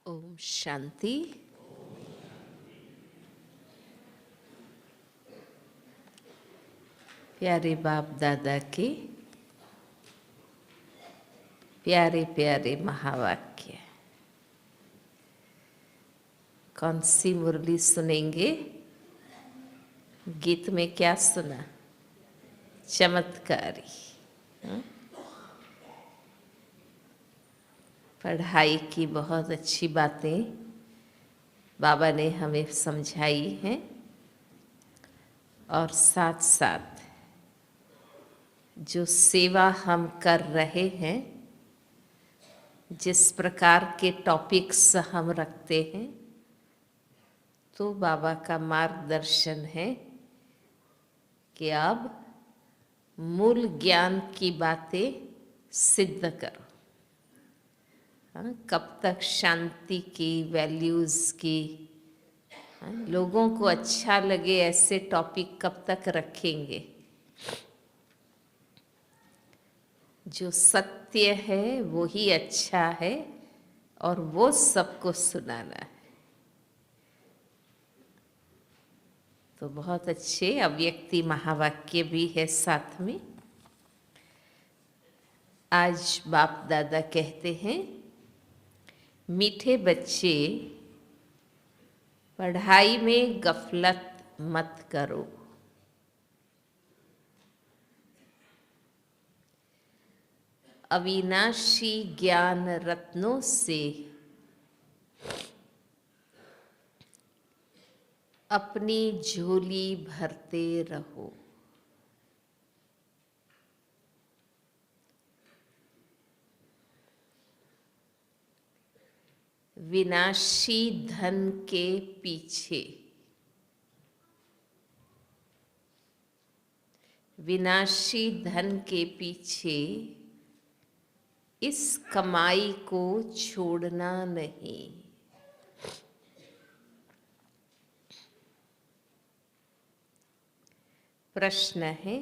ओम शांति। प्यारे बाप दादा के प्यारे प्यारे महावाक्य। कौन सी मुरली सुनेंगे? गीत में क्या सुना? चमत्कारी। पढ़ाई की बहुत अच्छी बातें बाबा ने हमें समझाई हैं और साथ साथ जो सेवा हम कर रहे हैं, जिस प्रकार के टॉपिक्स हम रखते हैं, तो बाबा का मार्गदर्शन है कि अब मूल ज्ञान की बातें सिद्ध करो। कब तक शांति की, वैल्यूज़ की, लोगों को अच्छा लगे ऐसे टॉपिक कब तक रखेंगे? जो सत्य है वो ही अच्छा है और वो सबको सुनाना है। तो बहुत अच्छे अव्यक्ति महावाक्य भी है साथ में। आज बाप दादा कहते हैं, मीठे बच्चे, पढ़ाई में गफलत मत करो। अविनाशी ज्ञान रत्नों से अपनी झोली भरते रहो। विनाशी धन के पीछे, विनाशी धन के पीछे इस कमाई को छोड़ना नहीं। प्रश्न है,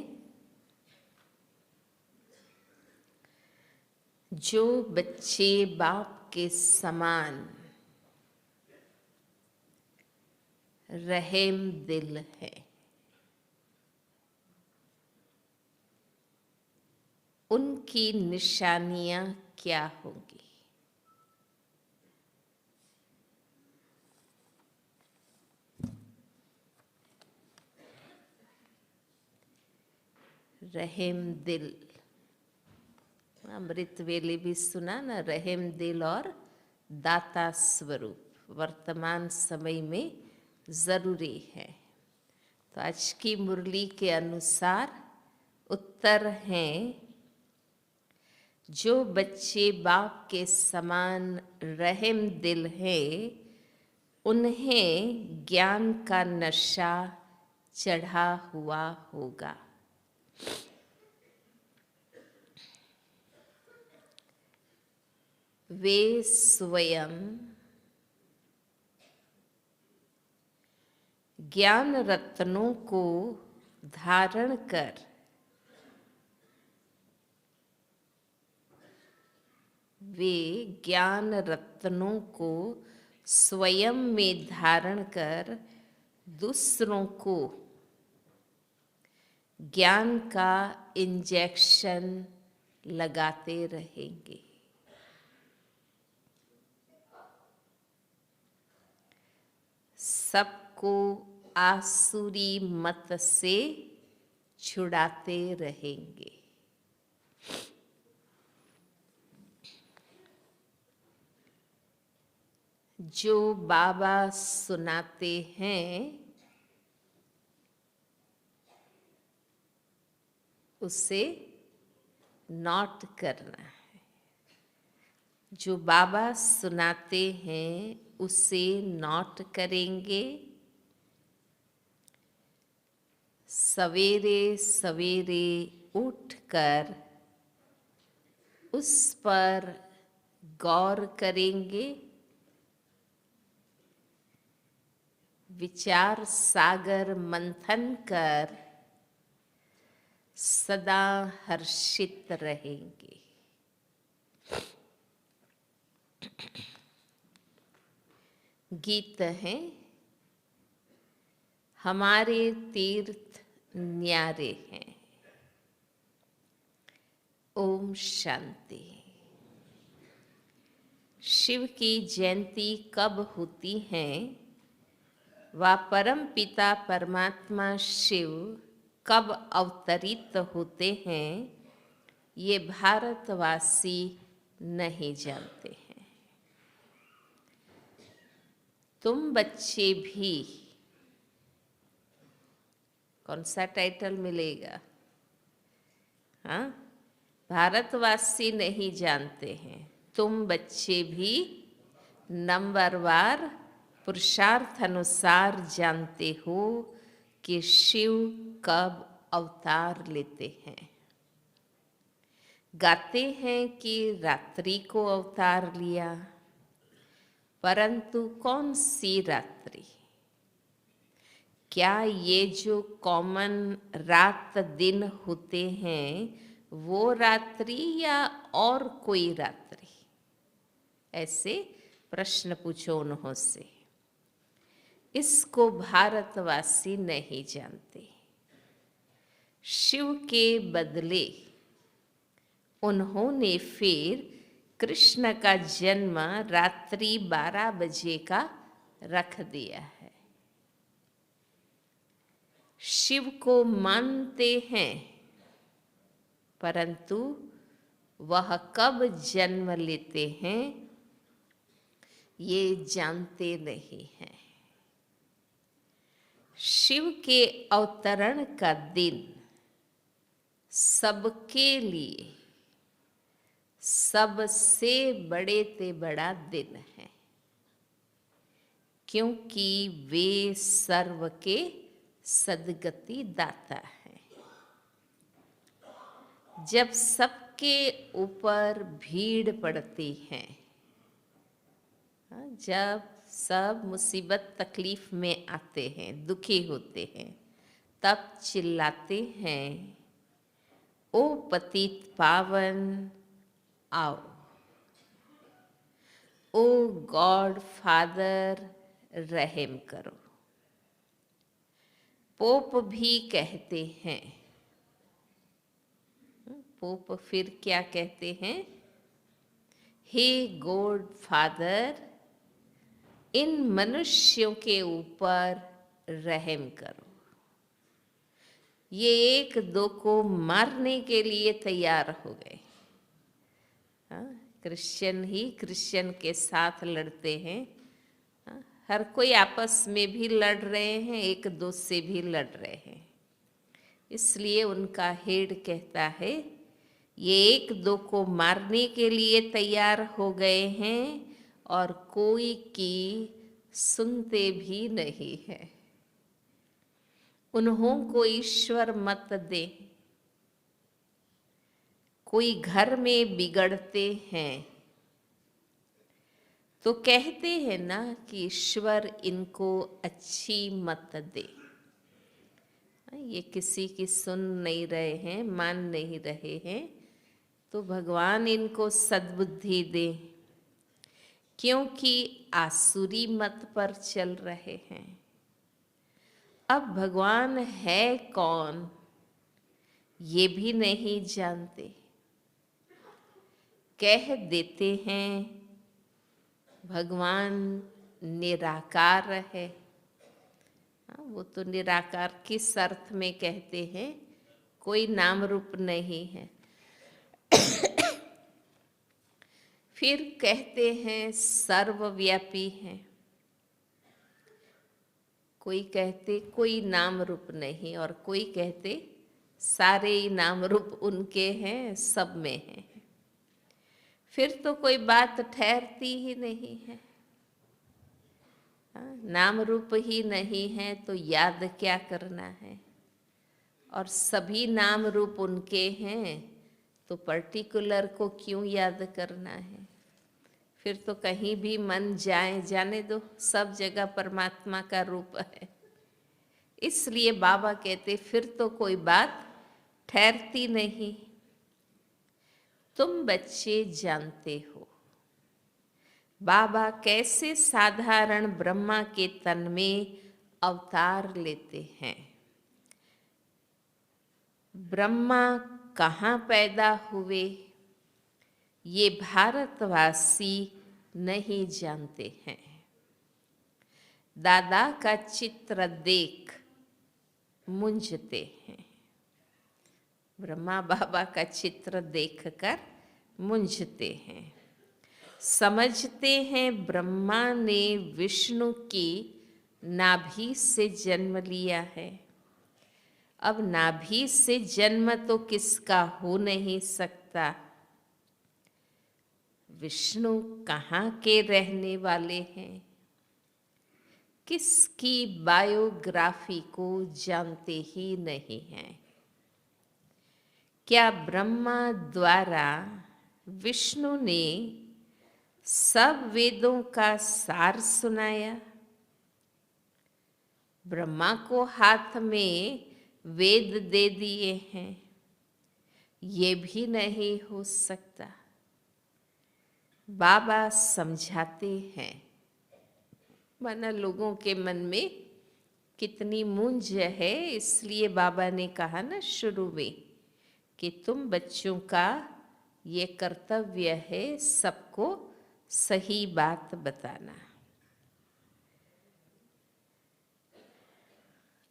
जो बच्चे बाप के समान रहम दिल है, उनकी निशानियां क्या होंगी? रहम दिल, अमृत वेले भी सुना ना, रहम दिल और दाता स्वरूप वर्तमान समय में जरूरी है। तो आज की मुरली के अनुसार उत्तर हैं, जो बच्चे बाप के समान रहम दिल है, उन्हें ज्ञान का नशा चढ़ा हुआ होगा। वे स्वयं ज्ञान रत्नों को धारण कर वे ज्ञान रत्नों को स्वयं में धारण कर दूसरों को ज्ञान का इंजेक्शन लगाते रहेंगे। सबको आसुरी मत से छुड़ाते रहेंगे। जो बाबा सुनाते हैं उसे नोट करना है। जो बाबा सुनाते हैं उसे नोट करेंगे। सवेरे सवेरे उठकर उस पर गौर करेंगे। विचार सागर मंथन कर सदा हर्षित रहेंगे। गीत हैं हमारे तीर्थ न्यारे हैं। ओम शांति। शिव की जयंती कब होती है व परम पिता परमात्मा शिव कब अवतरित होते हैं, ये भारतवासी नहीं जानते हैं। तुम बच्चे भी, कौन सा टाइटल मिलेगा? हाँ, भारतवासी नहीं जानते हैं। तुम बच्चे भी नंबरवार पुरुषार्थ अनुसार जानते हो कि शिव कब अवतार लेते हैं। गाते हैं कि रात्रि को अवतार लिया, परंतु कौन सी रात्रि? क्या ये जो कॉमन रात दिन होते हैं वो रात्रि या और कोई रात्रि? ऐसे प्रश्न पूछो उन्हों से। इसको भारतवासी नहीं जानते। शिव के बदले उन्होंने फिर कृष्ण का जन्म रात्रि 12 बजे का रख दिया है। शिव को मानते हैं, परंतु वह कब जन्म लेते हैं ये जानते नहीं हैं। शिव के अवतरण का दिन सबके लिए सबसे बड़े ते बड़ा दिन है, क्योंकि वे सर्व के सद्गति दाता है। जब सबके ऊपर भीड़ पड़ती है, जब सब मुसीबत तकलीफ में आते हैं, दुखी होते हैं, तब चिल्लाते हैं, ओ पतित पावन आओ, ओ गॉड फादर रहम करो। पोप भी कहते हैं, पोप फिर क्या कहते हैं? हे गॉड फादर, इन मनुष्यों के ऊपर रहम करो। ये एक दो को मारने के लिए तैयार हो गए। क्रिश्चियन ही क्रिश्चियन के साथ लड़ते हैं। हर कोई आपस में भी लड़ रहे हैं, एक दो से भी लड़ रहे हैं। इसलिए उनका हेड कहता है, ये एक दो को मारने के लिए तैयार हो गए हैं और कोई की सुनते भी नहीं है। उन्हों को ईश्वर मत दे। कोई घर में बिगड़ते हैं तो कहते हैं ना कि ईश्वर इनको अच्छी मत दे। ये किसी की सुन नहीं रहे हैं, मान नहीं रहे हैं, तो भगवान इनको सद्बुद्धि दे, क्योंकि आसुरी मत पर चल रहे हैं। अब भगवान है कौन ये भी नहीं जानते। कह देते हैं भगवान निराकार है। वो तो निराकार किस अर्थ में कहते हैं? कोई नाम रूप नहीं है। फिर कहते हैं सर्वव्यापी हैं। कोई कहते कोई नाम रूप नहीं, और कोई कहते सारे ही नाम रूप उनके हैं, सब में हैं। फिर तो कोई बात ठहरती ही नहीं है। नाम रूप ही नहीं है तो याद क्या करना है? और सभी नाम रूप उनके हैं तो पर्टिकुलर को क्यों याद करना है? फिर तो कहीं भी मन जाए, जाने दो, सब जगह परमात्मा का रूप है। इसलिए बाबा कहते फिर तो कोई बात ठहरती नहीं। तुम बच्चे जानते हो बाबा कैसे साधारण ब्रह्मा के तन में अवतार लेते हैं। ब्रह्मा कहाँ पैदा हुए ये भारतवासी नहीं जानते हैं। दादा का चित्र देख मूंझते हैं। ब्रह्मा बाबा का चित्र देखकर मूंझते हैं। समझते हैं ब्रह्मा ने विष्णु की नाभि से जन्म लिया है। अब नाभि से जन्म तो किसका हो नहीं सकता। विष्णु कहाँ के रहने वाले हैं, किसकी बायोग्राफी को जानते ही नहीं हैं। क्या ब्रह्मा द्वारा विष्णु ने सब वेदों का सार सुनाया। ब्रह्मा को हाथ में वेद दे दिए हैं, ये भी नहीं हो सकता। बाबा समझाते हैं। माना लोगों के मन में कितनी मूंझ है, इसलिए बाबा ने कहा ना शुरू में कि तुम बच्चों का ये कर्तव्य है सबको सही बात बताना।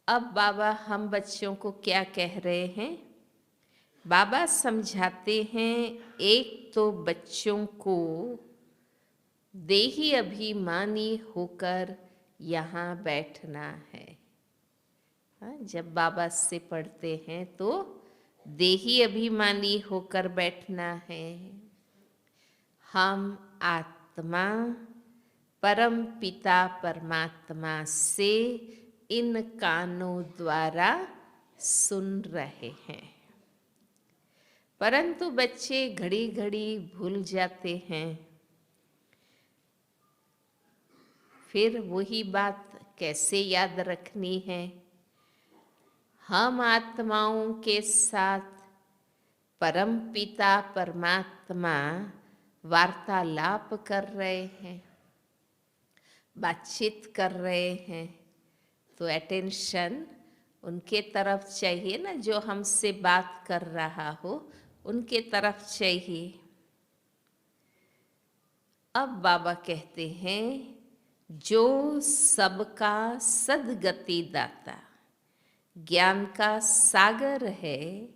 अब बाबा हम बच्चों को क्या कह रहे हैं। बाबा समझाते हैं, एक तो बच्चों को देही अभिमानी होकर यहाँ बैठना है। जब बाबा से पढ़ते हैं तो देही अभिमानी होकर बैठना है। हम आत्मा परम पिता परमात्मा से इन कानों द्वारा सुन रहे हैं, परंतु बच्चे घड़ी घड़ी भूल जाते हैं। फिर वही बात कैसे याद रखनी है। हम आत्माओं के साथ परम पिता परमात्मा वार्तालाप कर रहे हैं, बातचीत कर रहे हैं, तो अटेंशन उनके तरफ चाहिए ना। जो हमसे बात कर रहा हो उनके तरफ चाहिए। अब बाबा कहते हैं, जो सबका सद्गति दाता ज्ञान का सागर है,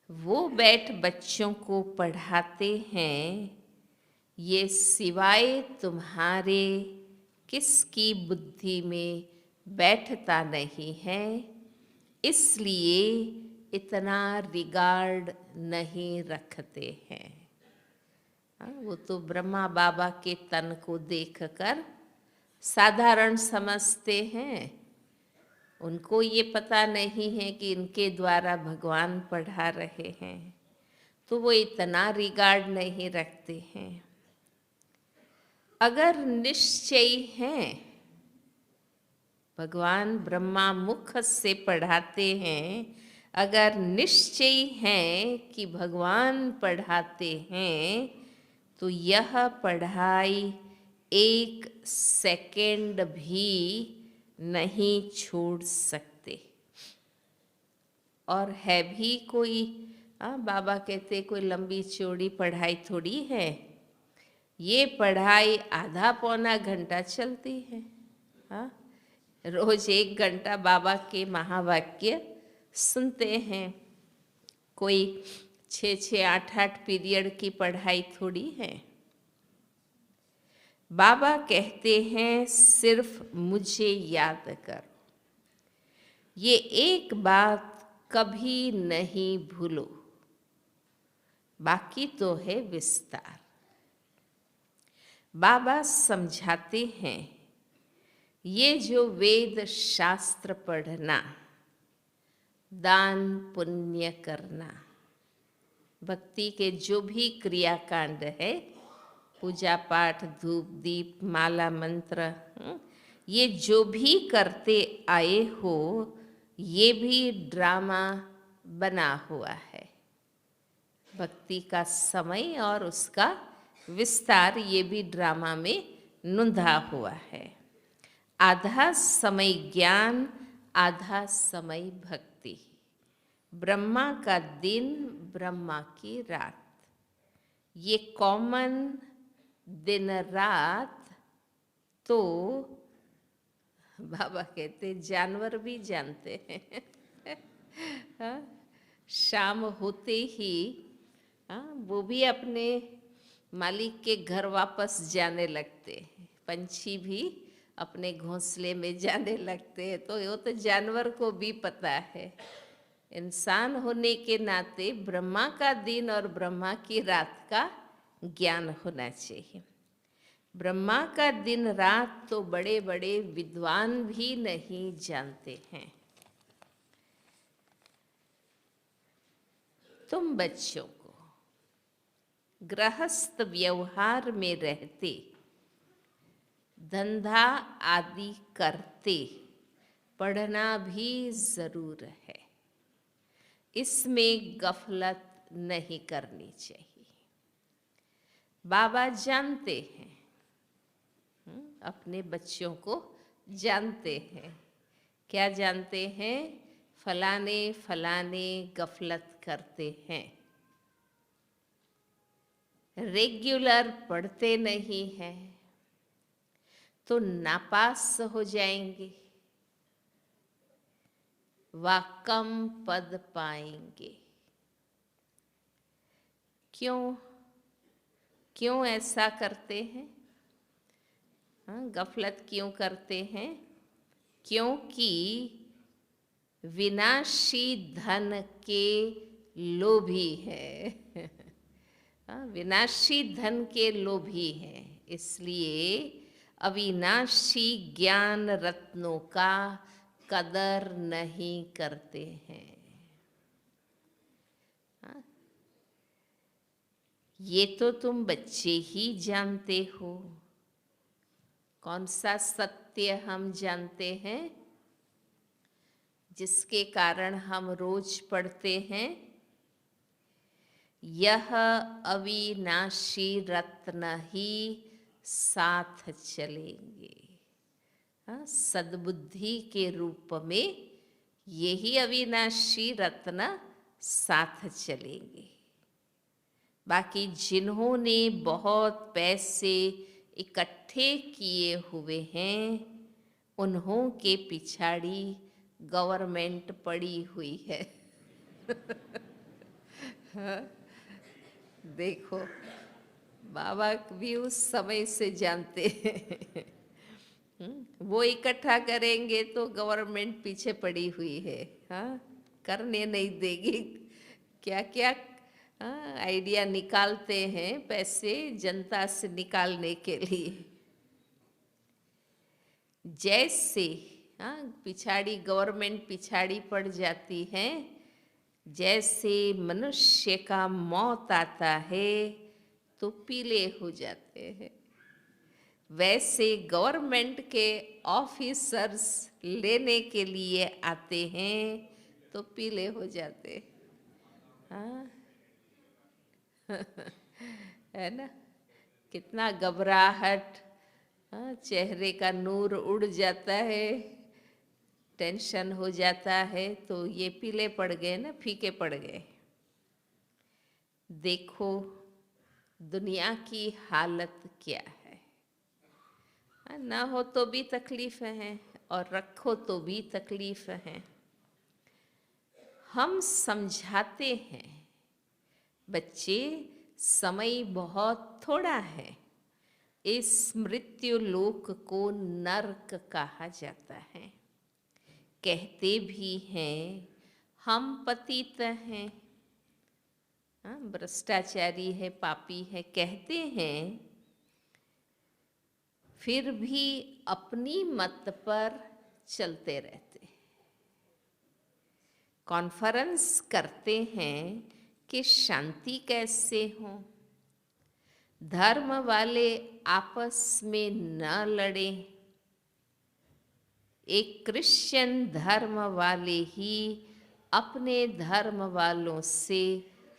वो बैठ बच्चों को पढ़ाते हैं। ये सिवाय तुम्हारे किसकी बुद्धि में बैठता नहीं है, इसलिए इतना रिगार्ड नहीं रखते हैं। वो तो ब्रह्मा बाबा के तन को देखकर साधारण समझते हैं। उनको ये पता नहीं है कि इनके द्वारा भगवान पढ़ा रहे हैं, तो वो इतना रिगार्ड नहीं रखते हैं। अगर निश्चय है, भगवान ब्रह्मा मुख से पढ़ाते हैं, अगर निश्चय है कि भगवान पढ़ाते हैं, तो यह पढ़ाई 1 सेकंड भी नहीं छोड़ सकते। और है भी कोई बाबा कहते कोई लंबी चौड़ी पढ़ाई थोड़ी है। ये पढ़ाई आधा पौना घंटा चलती है। रोज 1 घंटा बाबा के महावाक्य सुनते हैं। कोई 6-6, 8-8 पीरियड की पढ़ाई थोड़ी है। बाबा कहते हैं, सिर्फ मुझे याद कर। ये एक बात कभी नहीं भूलो, बाकी तो है विस्तार। बाबा समझाते हैं, ये जो वेद शास्त्र पढ़ना, दान पुण्य करना, भक्ति के जो भी क्रियाकांड है, पूजा पाठ धूप दीप माला मंत्र, ये जो भी करते आए हो, ये भी ड्रामा बना हुआ है। भक्ति का समय और उसका विस्तार ये भी ड्रामा में नोंधा हुआ है। आधा समय ज्ञान, आधा समय भक्ति। ब्रह्मा का दिन, ब्रह्मा की रात। ये कॉमन दिन रात तो बाबा कहते जानवर भी जानते हैं। हाँ, शाम होते ही वो भी अपने मालिक के घर वापस जाने लगते हैं। पंछी भी अपने घोंसले में जाने लगते हैं। तो वो तो जानवर को भी पता है। इंसान होने के नाते ब्रह्मा का दिन और ब्रह्मा की रात का ज्ञान होना चाहिए। ब्रह्मा का दिन रात तो बड़े बड़े विद्वान भी नहीं जानते हैं। तुम बच्चों को गृहस्थ व्यवहार में रहते, धंधा आदि करते पढ़ना भी जरूर है। इसमें गफलत नहीं करनी चाहिए। बाबा जानते हैं, अपने बच्चों को जानते हैं। क्या जानते हैं? फलाने फलाने गफलत करते हैं, रेगुलर पढ़ते नहीं हैं, तो नापास हो जाएंगे, व कम पद पाएंगे। क्यों ऐसा करते हैं? गफलत क्यों करते हैं? क्योंकि विनाशी धन के लोभी है। विनाशी धन के लोभी है, इसलिए अविनाशी ज्ञान रत्नों का कदर नहीं करते हैं। ये तो तुम बच्चे ही जानते हो। कौन सा सत्य हम जानते हैं जिसके कारण हम रोज पढ़ते हैं? यह अविनाशी रत्न ही साथ चलेंगे। सद्बुद्धि के रूप में यही अविनाशी रत्न साथ चलेंगे। बाकी जिन्होंने बहुत पैसे इकट्ठे किए हुए हैं, उन्हों के पिछाड़ी गवर्नमेंट पड़ी हुई है। देखो, बाबा भी उस समय से जानते हैं। वो इकट्ठा करेंगे तो गवर्नमेंट पीछे पड़ी हुई है। हाँ, करने नहीं देगी। क्या क्या आइडिया निकालते हैं पैसे जनता से निकालने के लिए। जैसे पिछाड़ी गवर्नमेंट पिछाड़ी पड़ जाती है, जैसे मनुष्य का मौत आता है तो पीले हो जाते हैं, वैसे गवर्नमेंट के ऑफिसर्स लेने के लिए आते हैं तो पीले हो जाते हैं। है ना? कितना घबराहट, चेहरे का नूर उड़ जाता है, टेंशन हो जाता है। तो ये पीले पड़ गए ना, फीके पड़ गए। देखो दुनिया की हालत क्या है। ना हो तो भी तकलीफ है और रखो तो भी तकलीफ है। हम समझाते हैं, बच्चे समय बहुत थोड़ा है। इस मृत्यु लोक को नरक कहा जाता है। कहते भी हैं हम पतित हैं, भ्रष्टाचारी है, पापी है, कहते हैं, फिर भी अपनी मत पर चलते रहते। कॉन्फ्रेंस करते हैं कि शांति कैसे हो, धर्म वाले आपस में न लड़ें। एक क्रिश्चियन धर्म वाले ही अपने धर्म वालों से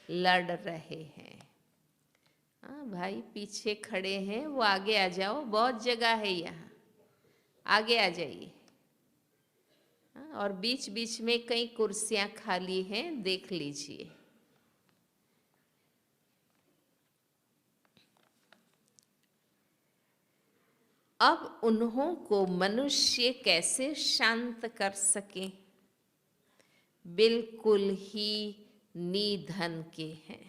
लड़ रहे हैं। हाँ भाई पीछे खड़े हैं, वो आगे आ जाओ, बहुत जगह है यहाँ, आगे आ जाइए। हाँ, और बीच बीच में कई कुर्सियाँ खाली हैं, देख लीजिए। अब उन्हों को मनुष्य कैसे शांत कर सके? बिल्कुल ही निधन के हैं।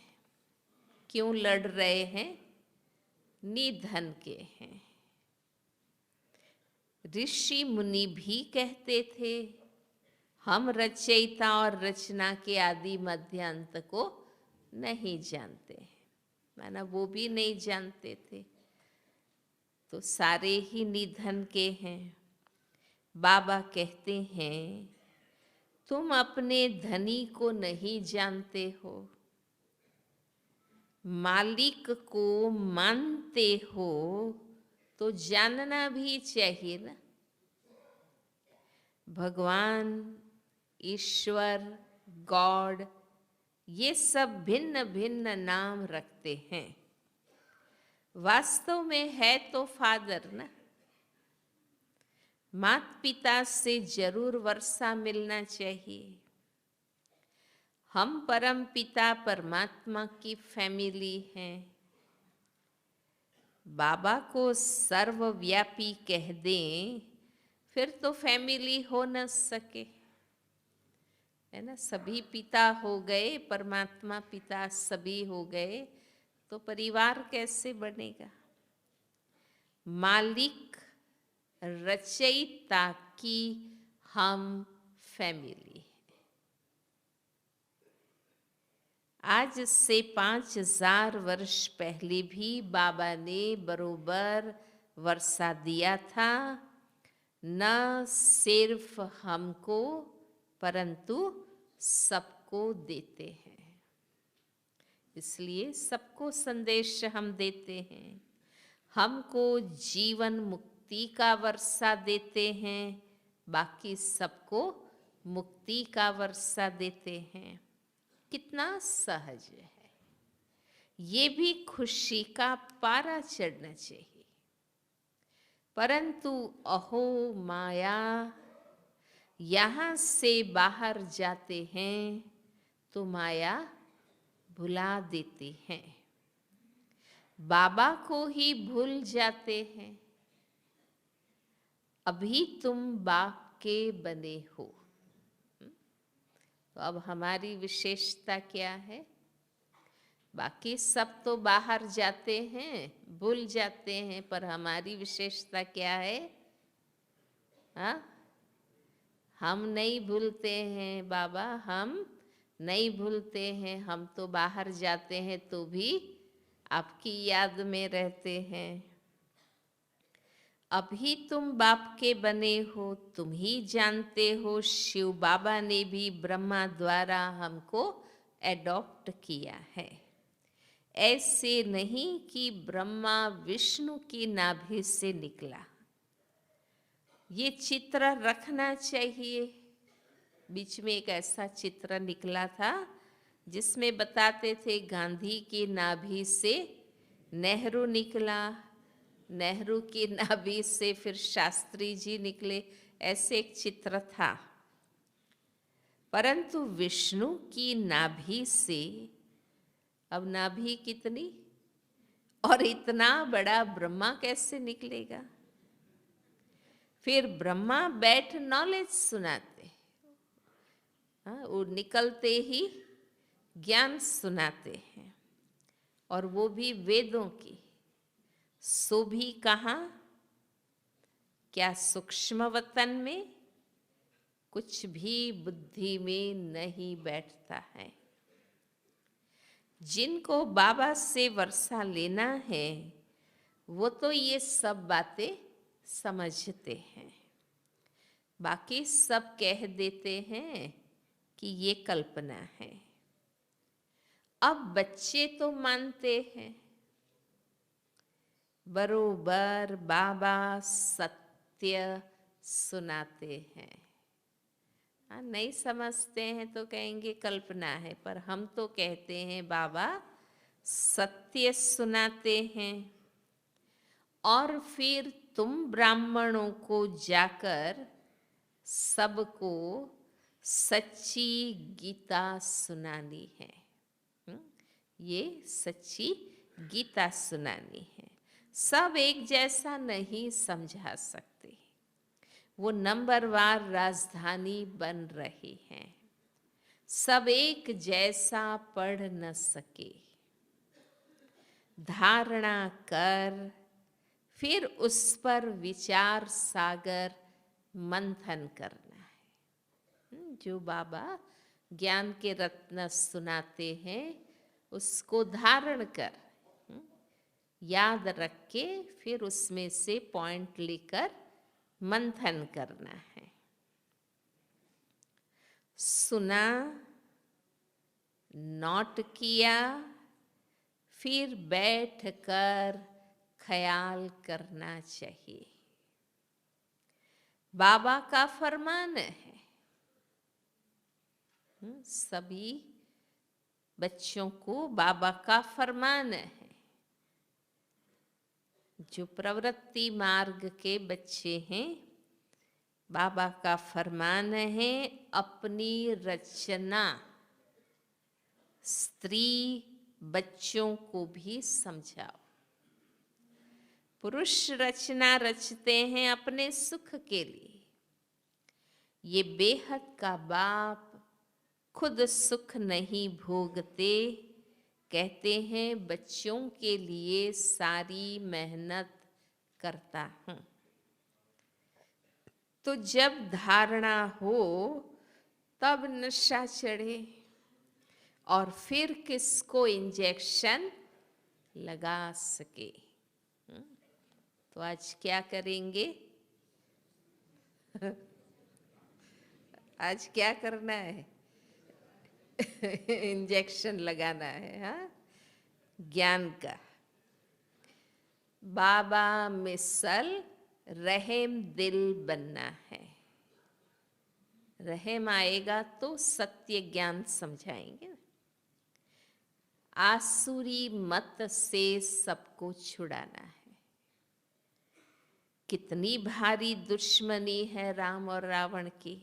क्यों लड़ रहे हैं? निधन के हैं। ऋषि मुनि भी कहते थे हम रचयिता और रचना के आदि मध्य अंत को नहीं जानते, माना वो भी नहीं जानते थे। तो सारे ही निधन के हैं। बाबा कहते हैं तुम अपने धनी को नहीं जानते हो, मालिक को मानते हो तो जानना भी चाहिए ना। भगवान, ईश्वर, गॉड, ये सब भिन्न भिन्न नाम रखते हैं, वास्तव में है तो फादर ना। माता पिता से जरूर वर्षा मिलना चाहिए। हम परम पिता परमात्मा की फैमिली हैं। बाबा को सर्वव्यापी कह दें फिर तो फैमिली हो न सके, है ना। सभी पिता हो गए, परमात्मा पिता सभी हो गए तो परिवार कैसे बनेगा? मालिक रचयिता की हम फैमिली। आज से 5000 वर्ष पहले भी बाबा ने बरोबर वर्षा दिया था, न सिर्फ हमको परंतु सबको देते हैं। इसलिए सबको संदेश हम देते हैं। हमको जीवन मुक्ति का वर्षा देते हैं, बाकी सबको मुक्ति का वर्षा देते हैं। कितना सहज है। ये भी खुशी का पारा चढ़ना चाहिए। परंतु अहो माया, यहाँ से बाहर जाते हैं तो माया भुला देती हैं, बाबा को ही भूल जाते हैं। अभी तुम बाप के बने हो। तो अब हमारी विशेषता क्या है? बाकी सब तो बाहर जाते हैं, भूल जाते हैं, पर हमारी विशेषता क्या है? हाँ, हम नहीं भूलते हैं बाबा, हम नहीं भूलते हैं। हम तो बाहर जाते हैं तो भी आपकी याद में रहते हैं। अभी तुम बाप के बने हो, तुम ही जानते हो। शिव बाबा ने भी ब्रह्मा द्वारा हमको एडॉप्ट किया है। ऐसे नहीं कि ब्रह्मा विष्णु की नाभि से निकला। ये चित्र रखना चाहिए। बीच में एक ऐसा चित्र निकला था जिसमें बताते थे गांधी की नाभि से नेहरू निकला, नेहरू की नाभि से फिर शास्त्री जी निकले, ऐसे एक चित्र था। परंतु विष्णु की नाभि से, अब नाभि कितनी और इतना बड़ा ब्रह्मा कैसे निकलेगा? फिर ब्रह्मा बैठ नॉलेज सुनाते, हाँ, वो निकलते ही ज्ञान सुनाते हैं, और वो भी वेदों की। सो भी कहाँ? क्या सूक्ष्म वतन में? कुछ भी बुद्धि में नहीं बैठता है। जिनको बाबा से वर्षा लेना है वो तो ये सब बातें समझते हैं, बाकी सब कह देते हैं कि ये कल्पना है। अब बच्चे तो मानते हैं, बरोबर बाबा सत्य सुनाते हैं। हाँ, नहीं समझते हैं तो कहेंगे कल्पना है, पर हम तो कहते हैं बाबा सत्य सुनाते हैं और फिर तुम ब्राह्मणों को जाकर सबको सच्ची गीता सुनानी है। ये सच्ची गीता सुनानी है। सब एक जैसा नहीं समझा सकते। वो नंबरवार राजधानी बन रही है। सब एक जैसा पढ़ न सके। धारणा कर फिर उस पर विचार सागर मंथन करना है। जो बाबा ज्ञान के रत्न सुनाते हैं उसको धारण कर, याद रख के फिर उसमें से पॉइंट लेकर मंथन करना है। सुना, नोट किया, फिर बैठ कर ख्याल करना चाहिए। बाबा का फरमान है। सभी बच्चों को बाबा का फरमान है। जो प्रवृत्ति मार्ग के बच्चे हैं, बाबा का फरमान है, अपनी रचना स्त्री बच्चों को भी समझाओ। पुरुष रचना रचते हैं अपने सुख के लिए। ये बेहद का बाप खुद सुख नहीं भोगते, कहते हैं बच्चों के लिए सारी मेहनत करता हूँ। तो जब धारणा हो तब नशा चढ़े और फिर किसको इंजेक्शन लगा सके। तो आज क्या करेंगे? आज क्या करना है? इंजेक्शन लगाना है। हाँ, ज्ञान का। बाबा मिसल रहम दिल बनना है। रहम आएगा तो सत्य ज्ञान समझाएंगे। आसुरी मत से सबको छुड़ाना है। कितनी भारी दुश्मनी है राम और रावण की।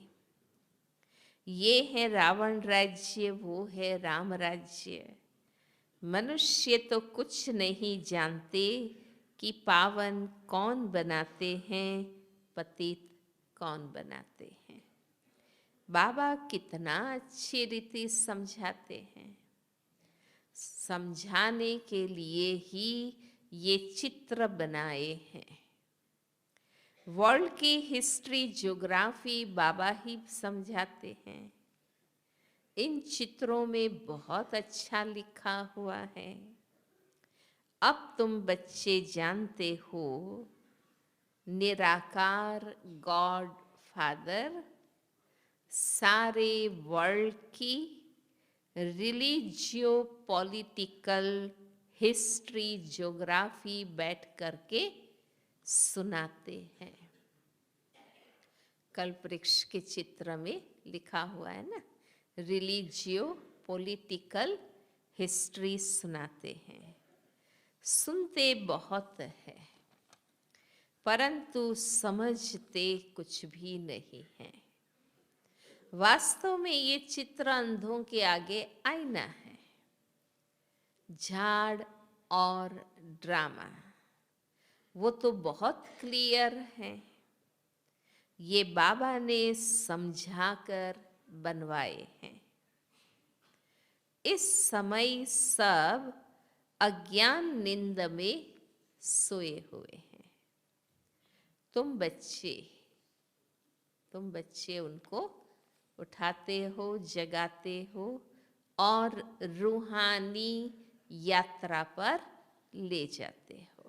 ये है रावण राज्य, वो है राम राज्य। मनुष्य तो कुछ नहीं जानते कि पावन कौन बनाते हैं, पतित कौन बनाते हैं। बाबा कितना अच्छी रीति समझाते हैं। समझाने के लिए ही ये चित्र बनाए हैं। वर्ल्ड की हिस्ट्री, ज्योग्राफी बाबा ही समझाते हैं। इन चित्रों में बहुत अच्छा लिखा हुआ है। अब तुम बच्चे जानते हो, निराकार गॉड फादर सारे वर्ल्ड की रिलीजियो पॉलिटिकल हिस्ट्री ज्योग्राफी बैठ करके सुनाते हैं। कल्प वृक्ष के चित्र में लिखा हुआ है ना, रिलीजियो पॉलिटिकल हिस्ट्री सुनाते हैं। सुनते बहुत है परंतु समझते कुछ भी नहीं है। वास्तव में ये चित्र अंधों के आगे आईना है। झाड़ और ड्रामा वो तो बहुत क्लियर है। ये बाबा ने समझाकर बनवाए हैं। इस समय सब अज्ञान निंद में सोए हुए हैं। तुम बच्चे उनको उठाते हो, जगाते हो और रूहानी यात्रा पर ले जाते हो।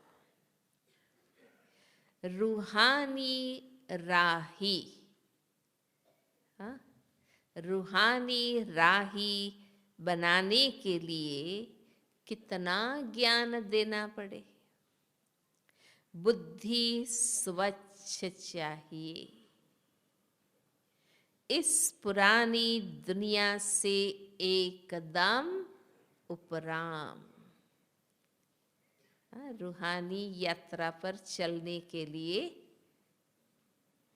रूहानी राही, हाँ, रूहानी राही बनाने के लिए कितना ज्ञान देना पड़े। बुद्धि स्वच्छ चाहिए। इस पुरानी दुनिया से एकदम उपराम। रूहानी यात्रा पर चलने के लिए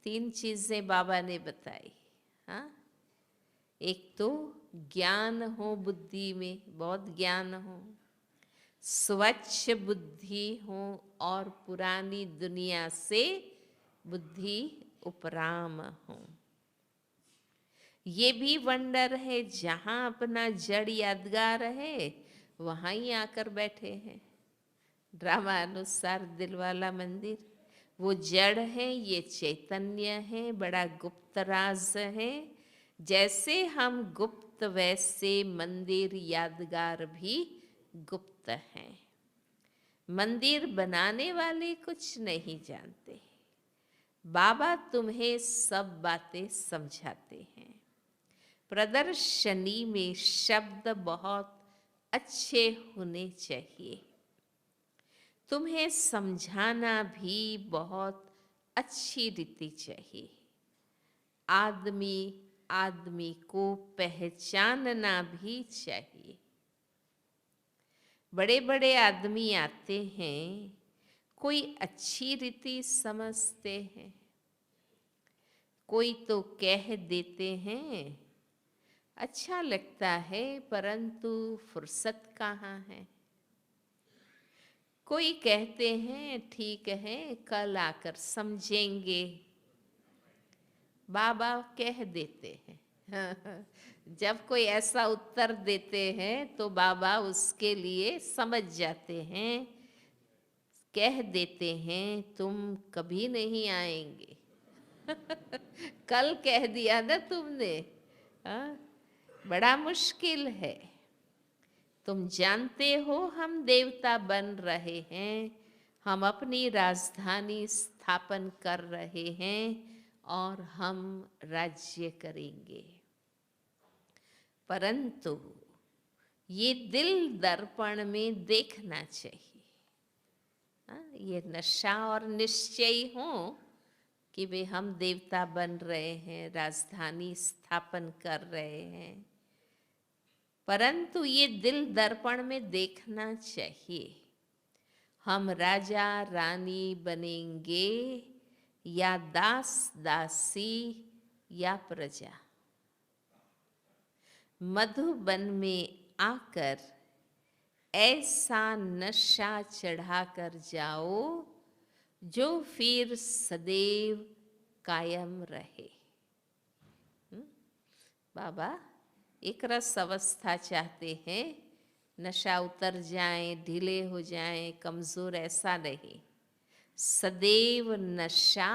3 चीजें बाबा ने बताई। हाँ, एक तो ज्ञान हो, बुद्धि में बहुत ज्ञान हो, स्वच्छ बुद्धि हो और पुरानी दुनिया से बुद्धि उपराम हो। ये भी वंडर है, जहाँ अपना जड़ यादगार है वहाँ ही आकर बैठे हैं। ड्रामा अनुसार दिलवाला मंदिर वो जड़ है, ये चैतन्य है, बड़ा गुप्त राज है। जैसे हम गुप्त वैसे मंदिर यादगार भी गुप्त हैं। मंदिर बनाने वाले कुछ नहीं जानते, बाबा तुम्हें सब बातें समझाते हैं। प्रदर्शनी में शब्द बहुत अच्छे होने चाहिए, तुम्हें समझाना भी बहुत अच्छी रीति चाहिए। आदमी आदमी को पहचानना भी चाहिए। बड़े बड़े आदमी आते हैं, कोई अच्छी रीति समझते हैं, कोई तो कह देते हैं अच्छा लगता है, परंतु फुर्सत कहाँ है। कोई कहते हैं ठीक है कल आकर समझेंगे, बाबा कह देते हैं। जब कोई ऐसा उत्तर देते हैं तो बाबा उसके लिए समझ जाते हैं, कह देते हैं तुम कभी नहीं आएंगे। कल कह दिया ना तुमने, बड़ा मुश्किल है। तुम जानते हो हम देवता बन रहे हैं, हम अपनी राजधानी स्थापन कर रहे हैं और हम राज्य करेंगे। परंतु ये दिल दर्पण में देखना चाहिए। ये नशा और निश्चय हो कि वे हम देवता बन रहे हैं, राजधानी स्थापन कर रहे हैं, परंतु ये दिल दर्पण में देखना चाहिए हम राजा रानी बनेंगे या दास दासी या प्रजा। मधुबन में आकर ऐसा नशा चढ़ाकर जाओ जो फिर सदैव कायम रहे। बाबा एक रस अवस्था चाहते हैं, नशा उतर जाए, ढीले हो जाए, कमजोर, ऐसा नहीं, सदैव नशा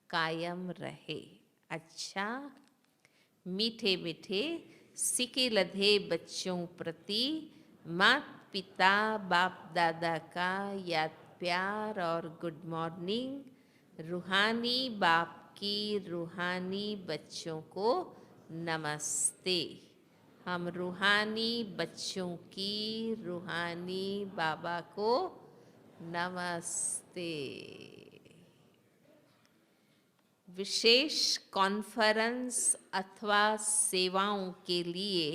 कायम रहे। अच्छा, मीठे मीठे सिके लधे बच्चों प्रति माता पिता बाप दादा का याद प्यार और गुड मॉर्निंग। रूहानी बाप की रूहानी बच्चों को नमस्ते। हम रूहानी बच्चों की रूहानी बाबा को नमस्ते। विशेष कॉन्फ्रेंस अथवा सेवाओं के लिए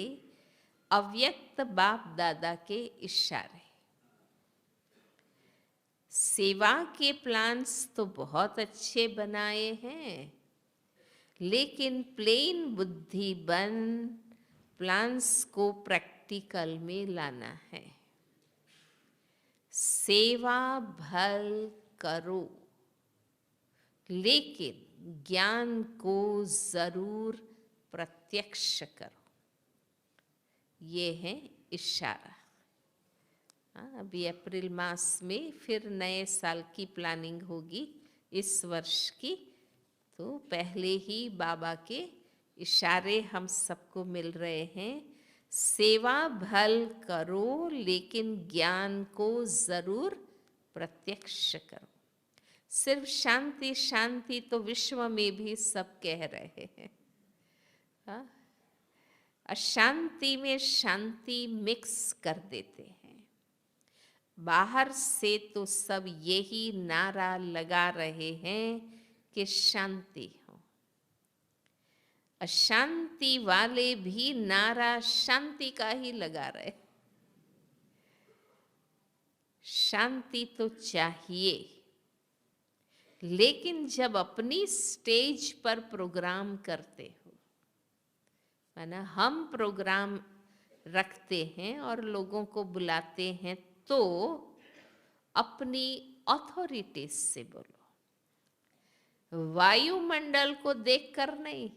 अव्यक्त बाप दादा के इशारे। सेवा के प्लान्स तो बहुत अच्छे बनाए हैं, लेकिन प्लेन बुद्धि बन प्लान्स को प्रैक्टिकल में लाना है। सेवा भल करो, लेकिन ज्ञान को जरूर प्रत्यक्ष करो। ये है इशारा। अभी अप्रैल मास में फिर नए साल की प्लानिंग होगी इस वर्ष की, तो पहले ही बाबा के इशारे हम सबको मिल रहे हैं। सेवा भल करो, लेकिन ज्ञान को जरूर प्रत्यक्ष करो। सिर्फ शांति शांति तो विश्व में भी सब कह रहे हैं। अशांति में शांति मिक्स कर देते हैं। बाहर से तो सब यही नारा लगा रहे हैं कि शांति हो, अशांति वाले भी नारा शांति का ही लगा रहे। शांति तो चाहिए, लेकिन जब अपनी स्टेज पर प्रोग्राम करते हो, माना हम प्रोग्राम रखते हैं और लोगों को बुलाते हैं, तो अपनी अथॉरिटी से बोलो, वायुमंडल को देखकर नहीं।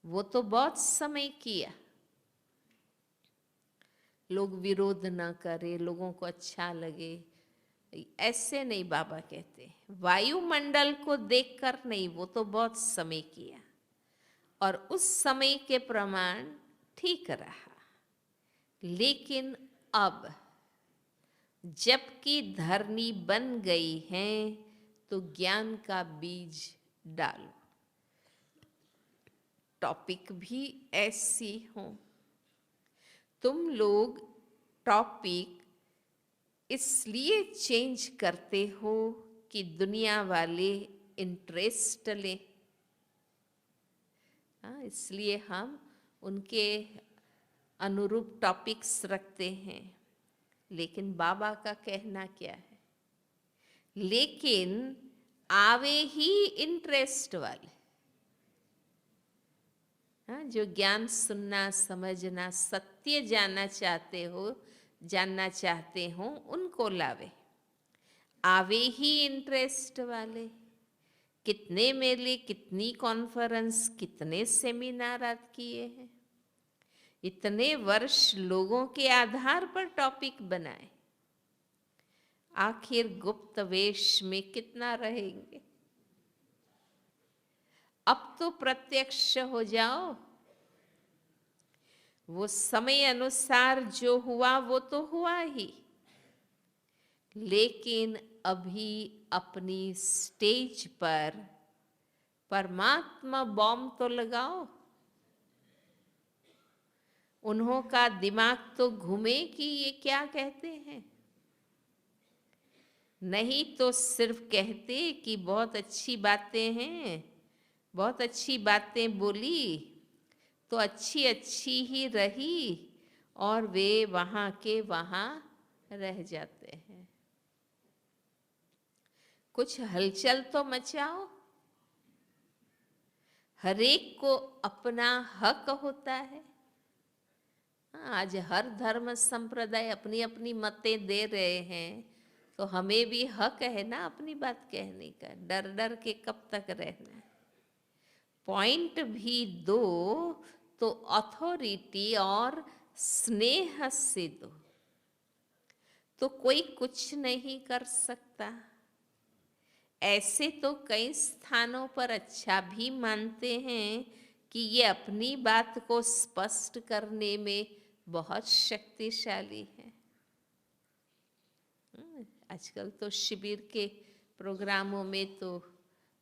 वो तो बहुत समय किया, लोग विरोध ना करे, लोगों को अच्छा लगे, ऐसे नहीं बाबा कहते। वायुमंडल को देखकर नहीं, वो तो बहुत समय किया और उस समय के प्रमाण ठीक रहा। लेकिन अब जबकि धरनी बन गई है, तो ज्ञान का बीज डालो। टॉपिक भी ऐसी हो, तुम लोग टॉपिक इसलिए चेंज करते हो कि दुनिया वाले इंटरेस्ट लें। हाँ, इसलिए हम उनके अनुरूप टॉपिक्स रखते हैं। लेकिन बाबा का कहना क्या है? लेकिन आवे ही इंटरेस्ट वाले, हाँ, जो ज्ञान सुनना, समझना, सत्य जानना चाहते हो, उनको लावे। आवे ही इंटरेस्ट वाले। कितने मेले, कितनी कॉन्फ्रेंस, कितने सेमिनार आज किए हैं, इतने वर्ष लोगों के आधार पर टॉपिक बनाए, आखिर गुप्त वेश में कितना रहेंगे? अब तो प्रत्यक्ष हो जाओ। वो समय अनुसार जो हुआ वो तो हुआ ही, लेकिन अभी अपनी स्टेज पर परमात्मा बॉम्ब तो लगाओ। उन्हों का दिमाग तो घूमे कि ये क्या कहते हैं। नहीं तो सिर्फ कहते कि बहुत अच्छी बातें हैं, बहुत अच्छी बातें बोली, तो अच्छी अच्छी ही रही और वे वहाँ के वहाँ रह जाते हैं। कुछ हलचल तो मचाओ। हरेक को अपना हक होता है। आज हर धर्म संप्रदाय अपनी अपनी मतें दे रहे हैं, तो हमें भी हक है ना अपनी बात कहने का। डर डर के कब तक रहना है? पॉइंट भी दो तो अथॉरिटी और स्नेह से दो, तो कोई कुछ नहीं कर सकता। ऐसे तो कई स्थानों पर अच्छा भी मानते हैं कि ये अपनी बात को स्पष्ट करने में बहुत शक्तिशाली है। आजकल तो शिविर के प्रोग्रामों में तो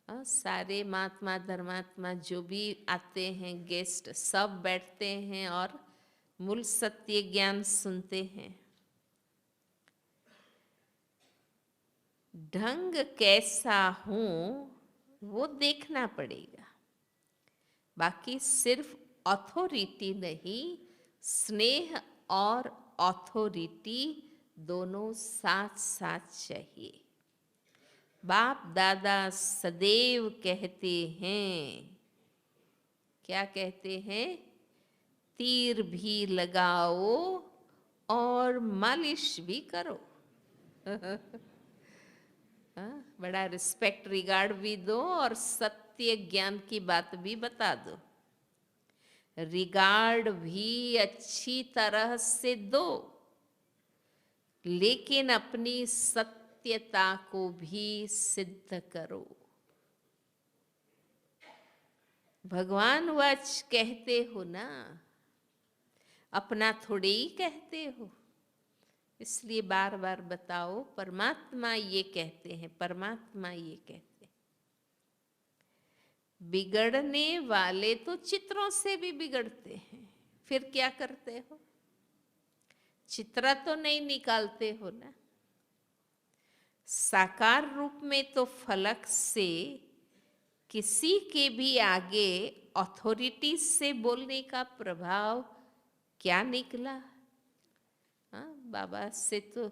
सारे महात्मा धर्मात्मा जो भी आते हैं, गेस्ट सब बैठते हैं और मूल सत्य ज्ञान सुनते हैं। ढंग कैसा हो वो देखना पड़ेगा। बाकी सिर्फ अथॉरिटी नहीं, स्नेह और अथॉरिटी दोनों साथ साथ चाहिए। बाप दादा सदैव कहते हैं, क्या कहते हैं? तीर भी लगाओ और मालिश भी करो। बड़ा रिस्पेक्ट रिगार्ड भी दो और सत्य ज्ञान की बात भी बता दो। रिगार्ड भी अच्छी तरह से दो, लेकिन अपनी सत्यता को भी सिद्ध करो। भगवान वच कहते हो ना, अपना थोड़े ही कहते हो। इसलिए बार बार बताओ, परमात्मा ये कहते हैं, परमात्मा ये कहते हैं। बिगड़ने वाले तो चित्रों से भी बिगड़ते हैं, फिर क्या करते हो? चित्र तो नहीं निकालते हो ना। साकार रूप में तो फलक से किसी के भी आगे अथॉरिटी से बोलने का प्रभाव क्या निकला? बाबा से तो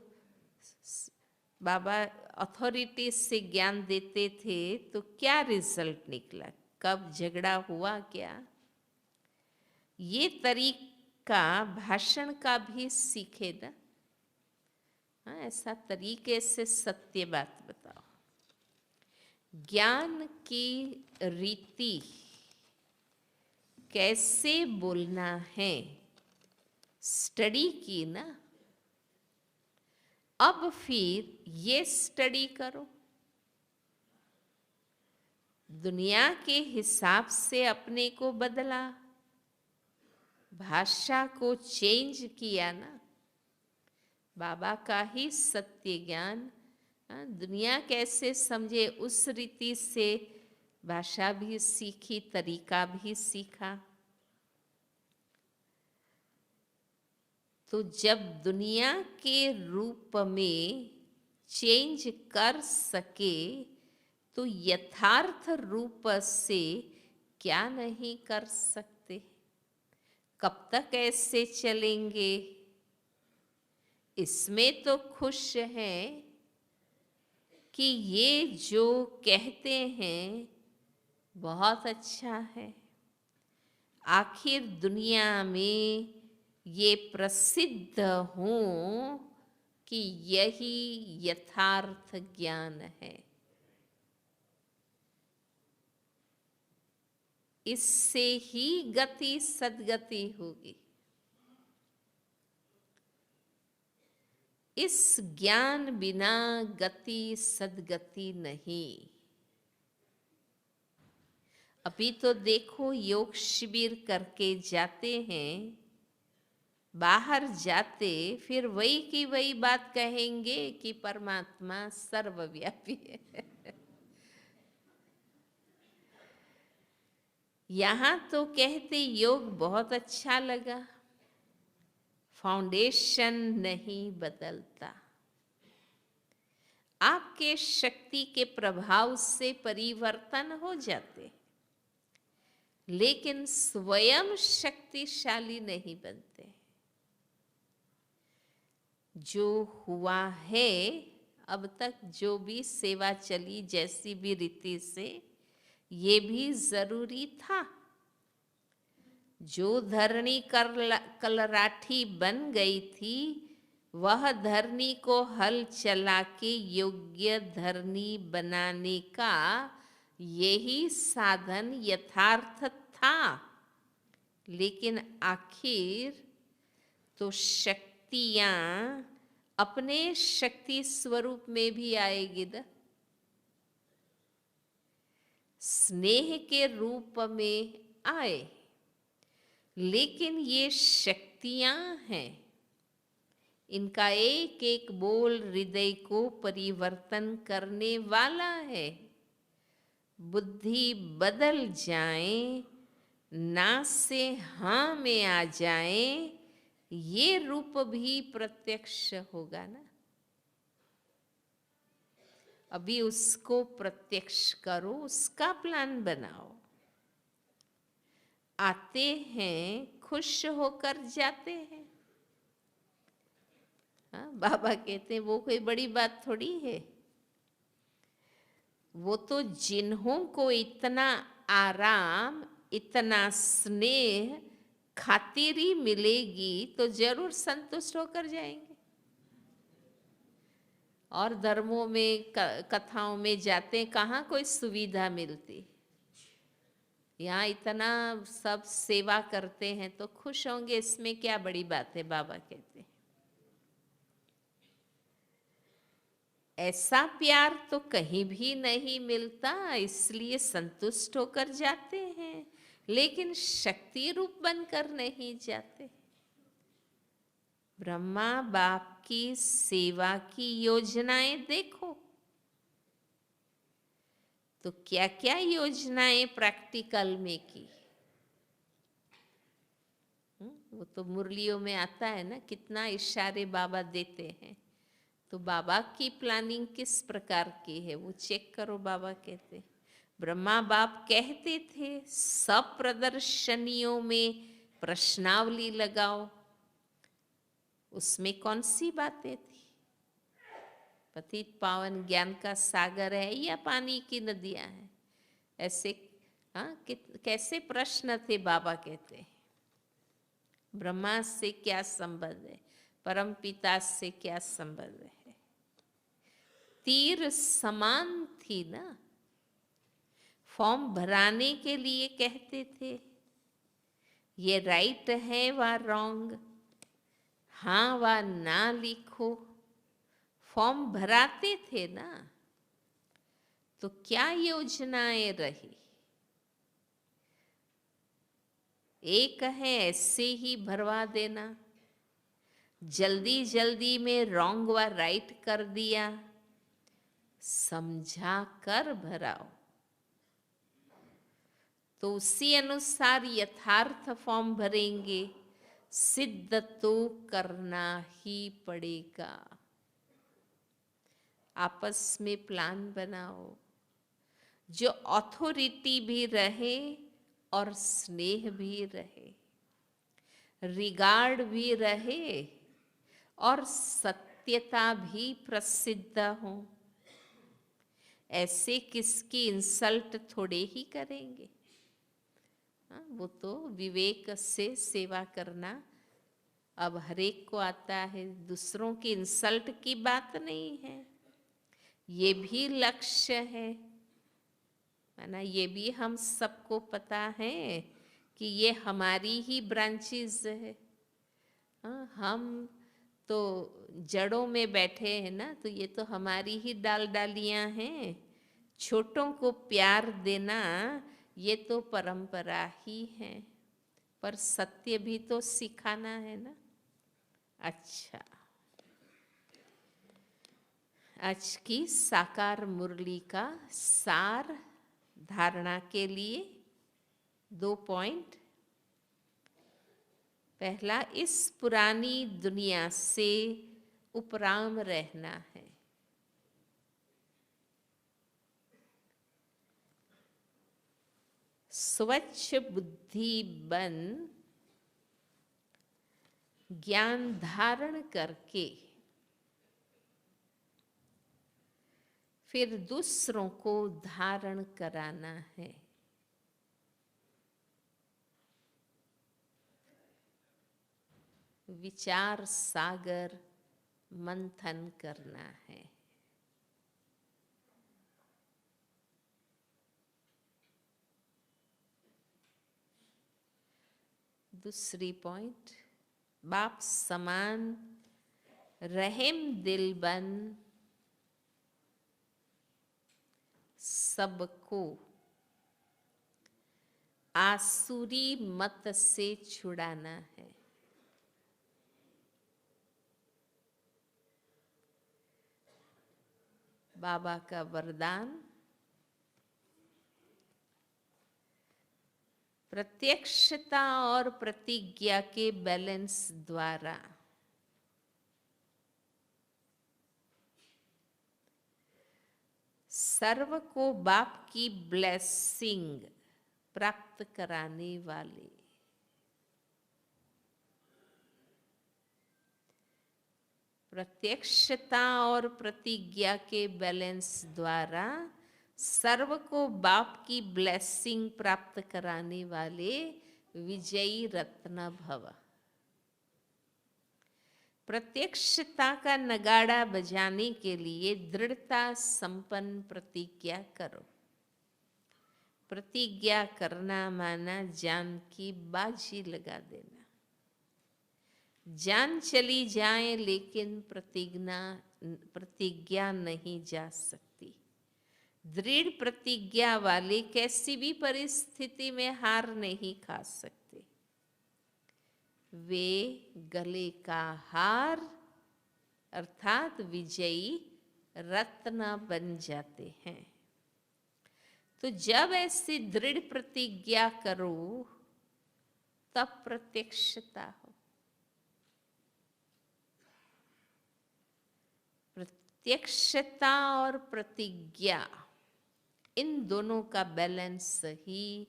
बाबा अथॉरिटी से ज्ञान देते थे, तो क्या रिजल्ट निकला, कब झगड़ा हुआ क्या? ये तरीका भाषण का भी सीखे ना। हाँ, ऐसा तरीके से सत्य बात बताओ। ज्ञान की रीति कैसे बोलना है, स्टडी की ना। अब फिर ये स्टडी करो, दुनिया के हिसाब से अपने को बदला, भाषा को चेंज किया ना। बाबा का ही सत्य ज्ञान, दुनिया कैसे समझे उस रीति से भाषा भी सीखी, तरीका भी सीखा। तो जब दुनिया के रूप में चेंज कर सके तो यथार्थ रूप से क्या नहीं कर सकते? कब तक ऐसे चलेंगे? इसमें तो खुश हैं कि ये जो कहते हैं बहुत अच्छा है। आखिर दुनिया में ये प्रसिद्ध हूँ कि यही यथार्थ ज्ञान है। इससे ही गति सद्गति होगी। इस ज्ञान बिना गति सद्गति नहीं। अभी तो देखो, योग शिविर करके जाते हैं, बाहर जाते फिर वही की वही बात कहेंगे कि परमात्मा सर्वव्यापी है। यहाँ तो कहते योग बहुत अच्छा लगा, फाउंडेशन नहीं बदलता। आपके शक्ति के प्रभाव से परिवर्तन हो जाते, लेकिन स्वयं शक्तिशाली नहीं बनते। जो हुआ है अब तक, जो भी सेवा चली जैसी भी रीति से, ये भी जरूरी था। जो धरणी कलराठी बन गई थी, वह धरणी को हल चला के योग्य धरणी बनाने का यही साधन यथार्थ था। लेकिन आखिर तो शक्तियां अपने शक्ति स्वरूप में भी आएगी ना, स्नेह के रूप में आए। लेकिन ये शक्तियां हैं, इनका एक एक बोल हृदय को परिवर्तन करने वाला है। बुद्धि बदल जाए, ना से हाँ में आ जाए, ये रूप भी प्रत्यक्ष होगा ना। अभी उसको प्रत्यक्ष करो, उसका प्लान बनाओ। आते हैं, खुश होकर जाते हैं। हाँ, बाबा कहते हैं वो कोई बड़ी बात थोड़ी है। वो तो जिन्हों को इतना आराम, इतना स्नेह, खातिरी मिलेगी तो जरूर संतुष्ट होकर जाएंगे। और धर्मों में, कथाओं में जाते कहाँ कोई सुविधा मिलती। यहाँ इतना सब सेवा करते हैं तो खुश होंगे, इसमें क्या बड़ी बात है, बाबा कहते हैं। ऐसा प्यार तो कहीं भी नहीं मिलता, इसलिए संतुष्ट होकर जाते हैं, लेकिन शक्ति रूप बनकर नहीं जाते। ब्रह्मा बाप की सेवा की योजनाएं देखो, तो क्या क्या योजनाएं प्रैक्टिकल में की। वो तो मुरलियों में आता है ना, कितना इशारे बाबा देते हैं। तो बाबा की प्लानिंग किस प्रकार की है वो चेक करो। बाबा कहते, ब्रह्मा बाप कहते थे सब प्रदर्शनियों में प्रश्नावली लगाओ, उसमें कौन सी बातें थी? पतित पावन ज्ञान का सागर है या पानी की नदियां हैं? ऐसे कैसे प्रश्न थे? बाबा कहते हैं ब्रह्मा से क्या संबंध है, परम पिता से क्या संबंध है? तीर समान थी ना। फॉर्म भराने के लिए कहते थे ये राइट है व रॉन्ग, हाँ व ना लिखो। फॉर्म भराते थे ना। तो क्या योजनाएं रही? एक है ऐसे ही भरवा देना, जल्दी जल्दी में रॉन्ग व राइट कर दिया। समझा कर भराओ तो उसी अनुसार यथार्थ फॉर्म भरेंगे। सिद्ध तो करना ही पड़ेगा। आपस में प्लान बनाओ जो अथॉरिटी भी रहे और स्नेह भी रहे, रिगार्ड भी रहे और सत्यता भी प्रसिद्ध हो। ऐसे किसकी इंसल्ट थोड़े ही करेंगे। वो तो विवेक से सेवा करना अब हरेक को आता है। दूसरों की इंसल्ट की बात नहीं है, ये भी लक्ष्य है ना। ये भी हम सबको पता है कि ये हमारी ही ब्रांचेस है। हम तो जड़ों में बैठे हैं ना, तो ये तो हमारी ही डालियां हैं। छोटों को प्यार देना ये तो परंपरा ही है, पर सत्य भी तो सिखाना है ना। अच्छा, आज की साकार मुरली का सार धारणा के लिए 2 पॉइंट। पहला, इस पुरानी दुनिया से उपराम रहना है। स्वच्छ बुद्धि बन ज्ञान धारण करके फिर दूसरों को धारण कराना है। विचार सागर मंथन करना है। दूसरी पॉइंट, बाप समान रहम दिल बन सबको आसुरी मत से छुड़ाना है। बाबा का वरदान, प्रत्यक्षता और प्रतिज्ञा के बैलेंस द्वारा सर्व को बाप की ब्लेसिंग प्राप्त कराने वाले प्रत्यक्षता और प्रतिज्ञा के बैलेंस द्वारा सर्व को बाप की ब्लेसिंग प्राप्त कराने वाले विजयी रत्न भव। प्रत्यक्षता का नगाड़ा बजाने के लिए दृढ़ता संपन्न प्रतिज्ञा करो। प्रतिज्ञा करना माना जान की बाजी लगा देना। जान चली जाए लेकिन प्रतिज्ञा नहीं जा सकती। दृढ़ प्रतिज्ञा वाले कैसी भी परिस्थिति में हार नहीं खा सकते। वे गले का हार अर्थात विजयी रत्न बन जाते हैं। तो जब ऐसी दृढ़ प्रतिज्ञा करो तब प्रत्यक्षता हो। प्रत्यक्षता और प्रतिज्ञा, इन दोनों का बैलेंस ही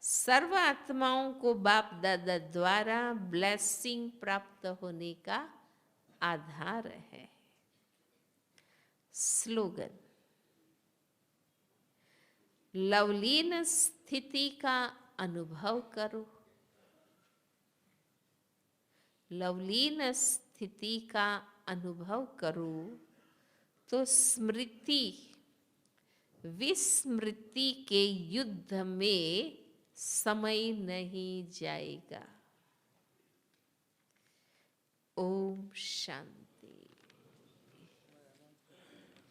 सर्व आत्माओं को बाप दादा द्वारा ब्लेसिंग प्राप्त होने का आधार है। स्लोगन, लवलीन स्थिति का अनुभव करो। लवलीन स्थिति का अनुभव करो तो स्मृति विस्मृति के युद्ध में समय नहीं जाएगा। ओम शांति।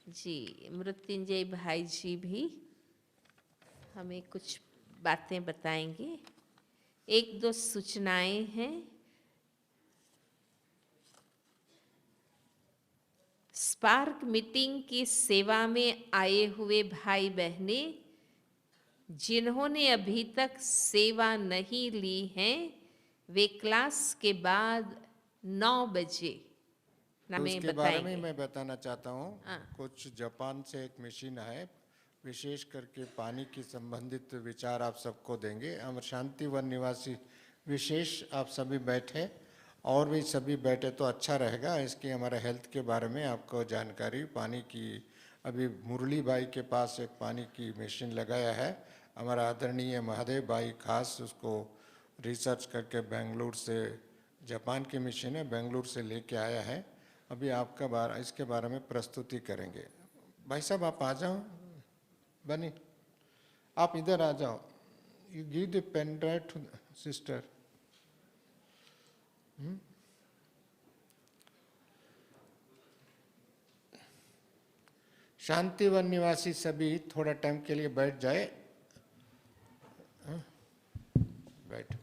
जी, मृत्युंजय भाई जी भी हमें कुछ बातें बताएंगे। एक दो सूचनाएं हैं। स्पार्क मीटिंग की सेवा में आए हुए भाई बहने जिन्होंने अभी तक सेवा नहीं ली है, वे क्लास के बाद 9 बजे हमें उसके बारे में बताएंगे। मैं बताना चाहता हूँ। कुछ जापान से एक मशीन है, विशेष करके पानी की संबंधित विचार आप सबको देंगे। अमर शांति वन निवासी विशेष आप सभी बैठे, और भी सभी बैठे तो अच्छा रहेगा। इसकी हमारे हेल्थ के बारे में आपको जानकारी, पानी की, अभी मुरली भाई के पास एक पानी की मशीन लगाया है। हमारा आदरणीय महादेव भाई खास उसको रिसर्च करके बेंगलुरु से, जापान की मशीन है, बेंगलुरु से लेके आया है। अभी आपका इसके बारे में प्रस्तुति करेंगे। भाई साहब आप आ जाओ, बनी आप इधर आ जाओ। You give the pen drive to sister. Shantivan निवासी सभी थोड़ा टाइम के लिए बैठ जाए। बैठ।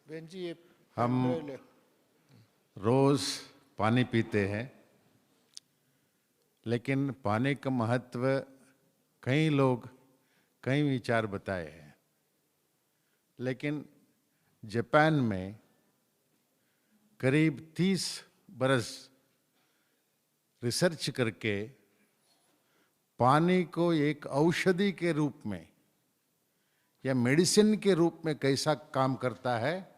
बहन जी ये हम ले। रोज पानी पीते हैं, लेकिन पानी का महत्व कई लोग कई विचार बताए हैं। लेकिन जापान में करीब 30 बरस रिसर्च करके पानी को एक औषधि के रूप में या मेडिसिन के रूप में कैसा काम करता है,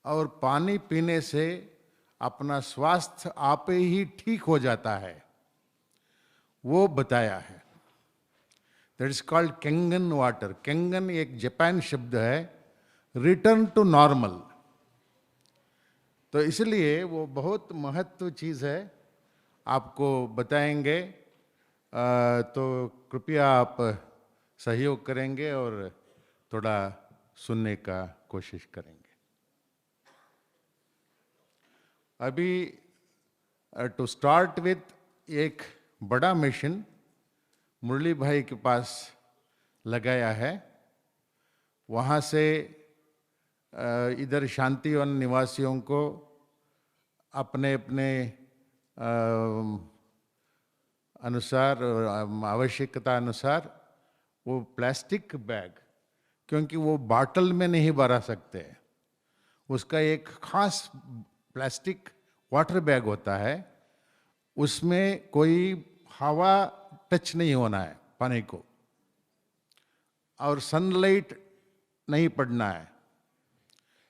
और पानी पीने से अपना स्वास्थ्य आप ही ठीक हो जाता है, वो बताया है। That is called Kangen water. Kangen एक जापान शब्द है, रिटर्न टू नॉर्मल। तो इसलिए वो बहुत महत्व चीज है, आपको बताएंगे। तो कृपया आप सहयोग करेंगे और थोड़ा सुनने का कोशिश करेंगे। अभी टू स्टार्ट विथ एक बड़ा मिशन मुरली भाई के पास लगाया है। वहाँ से इधर शांतिवन निवासियों को अपने अपने अनुसार, आवश्यकता अनुसार वो प्लास्टिक बैग, क्योंकि वो बॉटल में नहीं भरा सकते, उसका एक खास प्लास्टिक वाटर बैग होता है। उसमें कोई हवा टच नहीं होना है पानी को, और सनलाइट नहीं पड़ना है।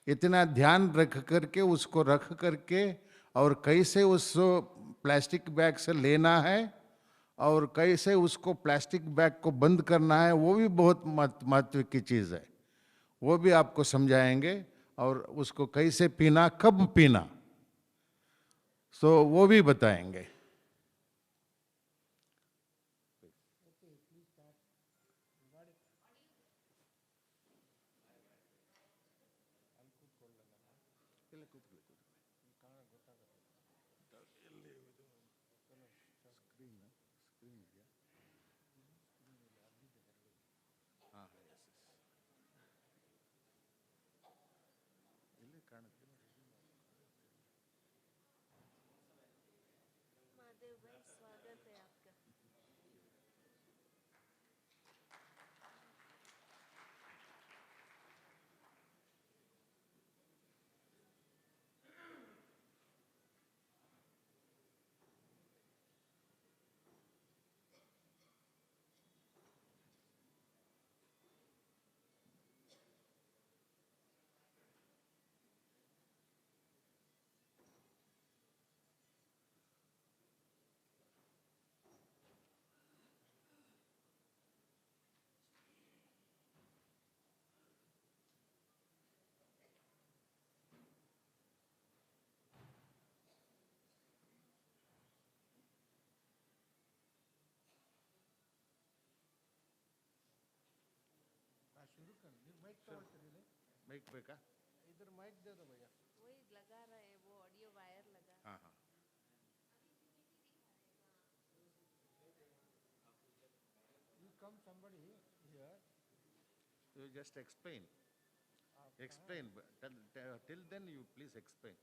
इतना ध्यान रख करके उसको रख करके, और कैसे उस प्लास्टिक बैग से लेना है और कैसे उसको प्लास्टिक बैग को बंद करना है, वो भी बहुत महत्व की चीज़ है। वो भी आपको समझाएंगे, और उसको कैसे पीना, कब पीना, सो वो भी बताएंगे। माइक पे का इधर माइक दे दो भैया। वही लगा रहे हैं, वो ऑडियो वायर लगा। हाँ हाँ। You come somebody here. You just explain. Explain. But till then you please explain.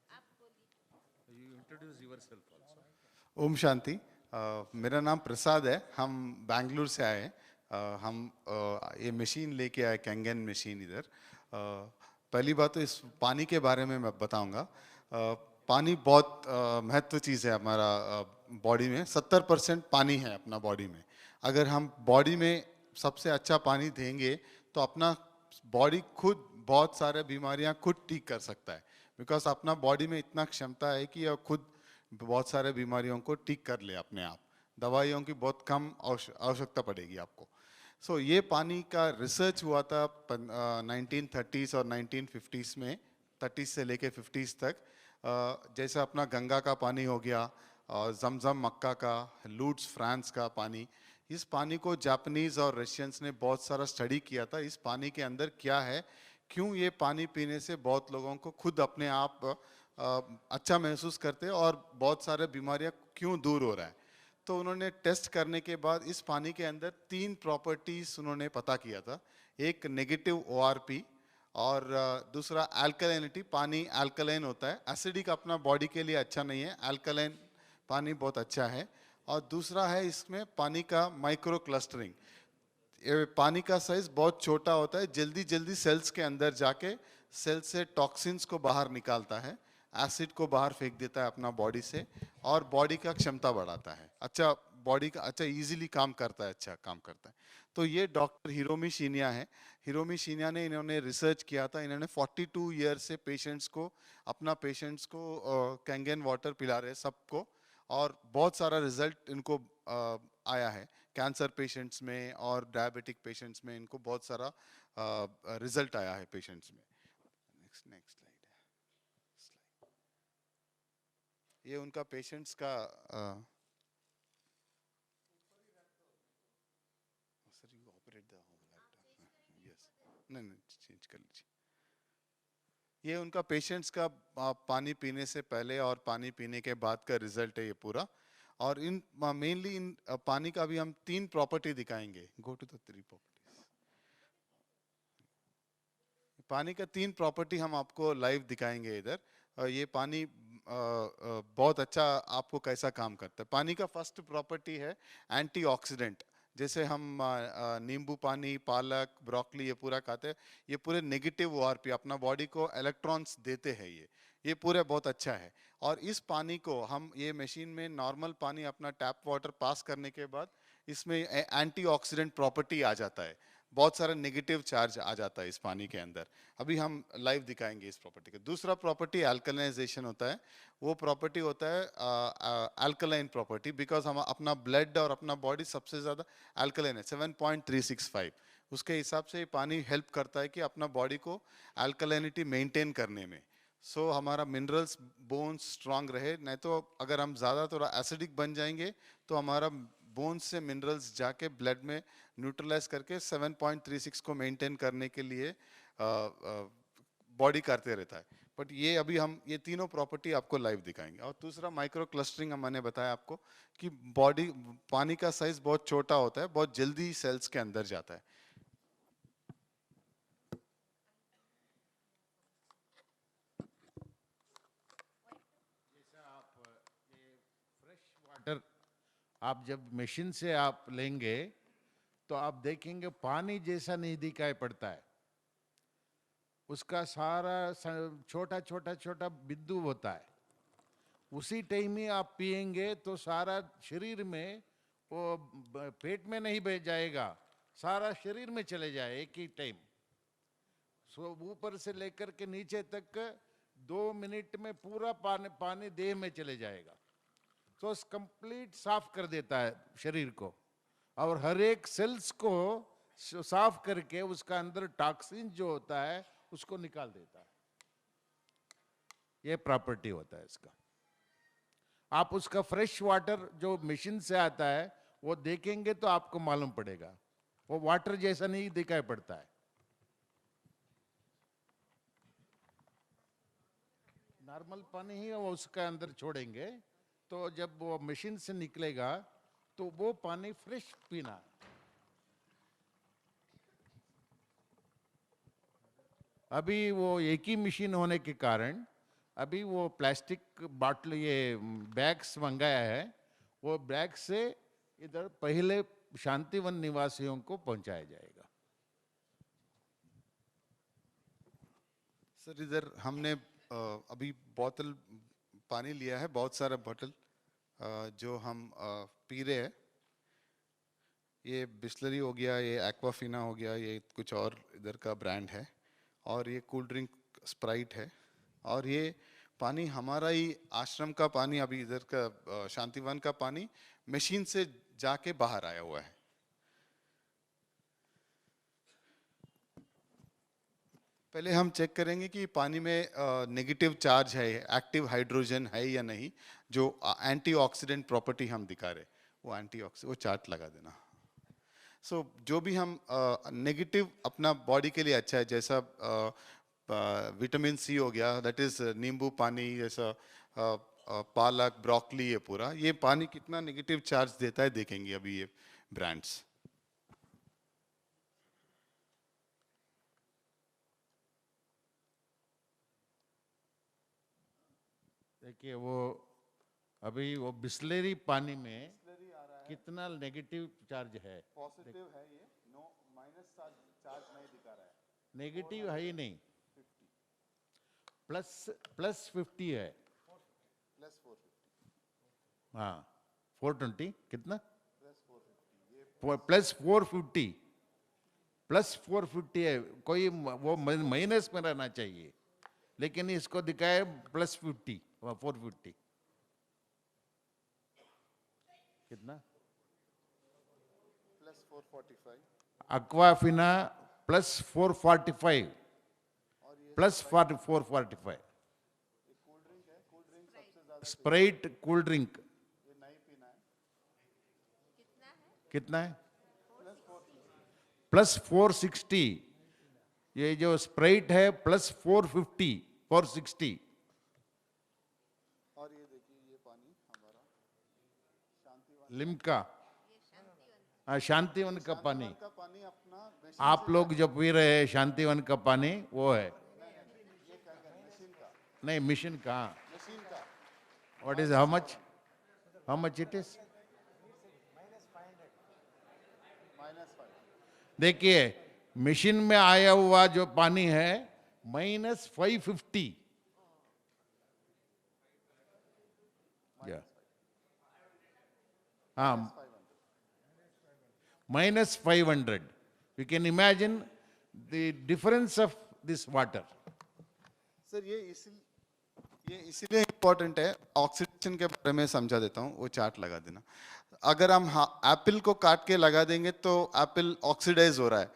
आप बोलिए। You introduce yourself also. Om Shanti. मेरा नाम प्रसाद है। हम बैंगलोर से आए। हम ये मशीन लेके आए, कैंगन मशीन इधर। पहली बात तो इस पानी के बारे में मैं बताऊंगा। पानी बहुत महत्व चीज़ है हमारा बॉडी में। 70% पानी है अपना बॉडी में। अगर हम बॉडी में सबसे अच्छा पानी देंगे तो अपना बॉडी खुद बहुत सारे बीमारियां खुद ठीक कर सकता है। बिकॉज अपना बॉडी में इतना क्षमता है कि यह खुद बहुत सारे बीमारियों को ठीक कर ले अपने आप। दवाइयों की बहुत कम आवश्यकता पड़ेगी आपको। सो ये पानी का रिसर्च हुआ था 1930s और 1950s में, 30s से लेके 50s तक। जैसे अपना गंगा का पानी हो गया और जमजम मक्का का, लूड्स फ्रांस का पानी। इस पानी को जापानीज और रशियंस ने बहुत सारा स्टडी किया था। इस पानी के अंदर क्या है, क्यों ये पानी पीने से बहुत लोगों को खुद अपने आप अच्छा महसूस करते हैं और बहुत सारे बीमारियां क्यों दूर हो रहा है। तो उन्होंने टेस्ट करने के बाद इस पानी के अंदर 3 प्रॉपर्टीज उन्होंने पता किया था। एक नेगेटिव ORP और दूसरा अल्कलाइनिटी। पानी अल्कलाइन होता है, एसिडिक अपना बॉडी के लिए अच्छा नहीं है, अल्कलाइन पानी बहुत अच्छा है। और दूसरा है इसमें पानी का माइक्रो क्लस्टरिंग। ये पानी का साइज बहुत छोटा होता है, जल्दी जल्दी सेल्स के अंदर जाके सेल से टॉक्सिन्स को बाहर निकालता है, एसिड को बाहर फेंक देता है अपना बॉडी से और बॉडी का क्षमता बढ़ाता है। अच्छा बॉडी का अच्छा इजीली काम करता है, अच्छा काम करता है। तो ये डॉक्टर हिरोमी शिनिया है। हिरोमी शिनिया ने इन्होंने रिसर्च किया था। इन्होंने 42 ईयर से पेशेंट्स को कैंगन वाटर पिला रहे सबको और बहुत सारा रिजल्ट इनको आया है। कैंसर पेशेंट्स में और डायबिटिक पेशेंट्स में इनको बहुत सारा रिजल्ट आया है पेशेंट्स में। Next slide. ये उनका पेशेंट्स का sir you operate the laptop. Yes, नहीं चेंज कर लीजिए। ये उनका पेशेंट्स का पानी पीने से पहले और पानी पीने के बाद का रिजल्ट है ये पूरा। और इन मेनली इन पानी का भी हम 3 प्रॉपर्टी दिखाएंगे। Go to the 3 properties. पानी का 3 प्रॉपर्टी हम आपको लाइव दिखाएंगे इधर। ये पानी बहुत अच्छा आपको कैसा काम करता है। पानी का फर्स्ट प्रॉपर्टी है एंटीऑक्सीडेंट। जैसे हम नींबू पानी, पालक, ब्रोकली ये पूरा खाते हैं, ये पूरे नेगेटिव ORP अपना बॉडी को इलेक्ट्रॉन्स देते हैं। ये पूरे बहुत अच्छा है। और इस पानी को हम ये मशीन में नॉर्मल पानी अपना टैप वाटर पास करने के बाद इसमें एंटीऑक्सीडेंट प्रॉपर्टी आ जाता है, बहुत सारा नेगेटिव चार्ज आ जाता है इस पानी के अंदर। अभी हम लाइव दिखाएंगे इस प्रॉपर्टी का। दूसरा प्रॉपर्टी अल्कलाइजेशन होता है। वो प्रॉपर्टी होता है अल्कलाइन प्रॉपर्टी, बिकॉज हम अपना ब्लड और अपना बॉडी सबसे ज़्यादा अल्कलाइन है 7.365। उसके हिसाब से ये पानी हेल्प करता है कि अपना बॉडी को अल्कलाइनिटी मेंटेन करने में। सो हमारा मिनरल्स बोन्स स्ट्रांग रहे। नहीं तो अगर हम ज़्यादा थोड़ा एसिडिक बन जाएंगे तो हमारा बोन्स से मिनरल्स जाके ब्लड में न्यूट्रलाइज करके 7.36 को मेंटेन करने के लिए बॉडी करते रहता है। बट ये अभी हम ये तीनों प्रॉपर्टी आपको लाइव दिखाएंगे। और दूसरा माइक्रो क्लस्टरिंग मैंने बताया आपको कि बॉडी पानी का साइज बहुत छोटा होता है, बहुत जल्दी सेल्स के अंदर जाता है। वाटर आप जब मशीन से आप लेंगे तो आप देखेंगे पानी जैसा नहीं दिखाई पड़ता है। उसका सारा छोटा छोटा छोटा बिंदु होता है। उसी टाइम ही आप पिएंगे तो सारा शरीर में वो पेट में नहीं बह जाएगा, सारा शरीर में चले जाए एक ही टाइम। सो ऊपर से लेकर के नीचे तक 2 मिनट में पूरा पानी देह में चले जाएगा। तो कंप्लीट साफ कर देता है शरीर को और हर एक सेल्स को साफ करके उसका अंदर टॉक्सिन जो होता है उसको निकाल देता है। ये प्रॉपर्टी होता है इसका। आप उसका फ्रेश वाटर जो मशीन से आता है वो देखेंगे तो आपको मालूम पड़ेगा, वो वाटर जैसा नहीं दिखाई पड़ता है। नॉर्मल पानी ही वो उसका अंदर छोड़ेंगे तो जब वो मशीन से निकलेगा तो वो पानी फ्रेश पीना है। अभी वो एक ही मशीन होने के कारण अभी वो प्लास्टिक बाटल ये बैग्स मंगाया है, वो बैग से इधर पहले शांतिवन निवासियों को पहुंचाया जाएगा। सर इधर हमने अभी बोतल पानी लिया है, बहुत सारा बोतल जो हम पी रहे हैं। ये बिस्लरी हो गया, ये एक्वाफिना हो गया, ये कुछ और इधर का ब्रांड है, और ये कूल ड्रिंक स्प्राइट है, और ये पानी हमारा ही आश्रम का पानी, अभी इधर का शांतिवन का पानी मशीन से जाके बाहर आया हुआ है। पहले हम चेक करेंगे कि पानी में नेगेटिव चार्ज है, एक्टिव हाइड्रोजन है या नहीं। जो एंटीऑक्सीडेंट प्रॉपर्टी हम दिखा रहे वो एंटीऑक्सीडेंट, वो चार्ट लगा देना। जो भी हम नेगेटिव अपना बॉडी के लिए अच्छा है, जैसा विटामिन सी हो गया, दैट इज नींबू पानी, जैसा पालक, ब्रोकली, ये पूरा ये पानी कितना नेगेटिव चार्ज देता है देखेंगे अभी ये ब्रांड्स। देखिए वो अभी वो बिस्लेरी पानी में कितना नेगेटिव चार्ज है। पॉजिटिव है ये, नो माइनस चार्ज नहीं दिखा रहा है, नेगेटिव है ही नहीं, प्लस 50 है। प्लस 450। हाँ 420 कितना, प्लस 450, प्लस 450 है। कोई वो माइनस में रहना चाहिए, लेकिन इसको दिखाए प्लस 50, 450 कितना, plus 445, Awkwafina plus 445, plus 445, Sprite cool drink ये नहीं पीना है, कितना है, प्लस 460। ये जो स्प्राइट है प्लस 450, 460। और ये देखिए ये पानी हमारा लिम्का, हाँ शांतिवन का पानी। का पानी अपना आप लोग जो पी रहे हैं शांतिवन का पानी वो है, नहीं मिशन का। मशीन का what is how much it is. -5। देखिए मशीन में आया हुआ जो पानी है -550, हाँ -500। You can imagine the difference of this water. Sir ये इसीलिए इम्पोर्टेंट है, ऑक्सीडेशन के बारे में समझा देता हूँ, वो चार्ट लगा देना। अगर हम एप्पल को काट के लगा देंगे तो एप्पल ऑक्सीडाइज हो रहा है,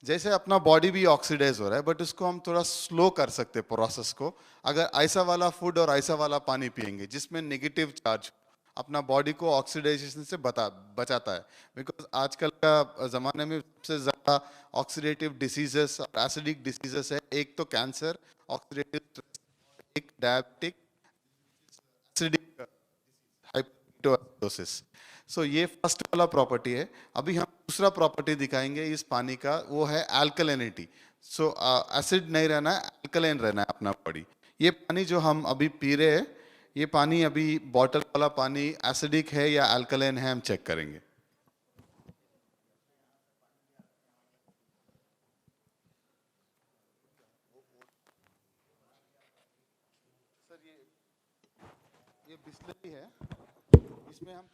जैसे अपना बॉडी भी ऑक्सीडाइज हो रहा है, बट उसको हम थोड़ा स्लो कर सकते हैं प्रोसेस को, अगर ऐसा वाला फूड और ऐसा वाला पानी पिएंगे जिसमें नेगेटिव चार्ज अपना बॉडी को ऑक्सीडाइजेशन से बचाता है। बिकॉज आजकल का ज़माने में सबसे ज़्यादा ऑक्सीडेटिव डिसीजेस और एसिडिक डिसीजेस है, एक तो कैंसर, ऑक्सीडेटिव, एक डायबिटिक, एसिडिक हाइपोएसिडोसिस। सो ये फर्स्ट वाला प्रॉपर्टी है। अभी हम दूसरा प्रॉपर्टी दिखाएंगे इस पानी का, वो है अल्कलिनिटी। सो एसिड नहीं रहना है, अल्कलाइन रहना है अपना बॉडी। ये पानी जो हम अभी पी रहे हैं, ये पानी अभी बॉटल वाला पानी एसिडिक है या अल्कलाइन है, हम चेक करेंगे। सर ये बिस्लरी है, इसमें हम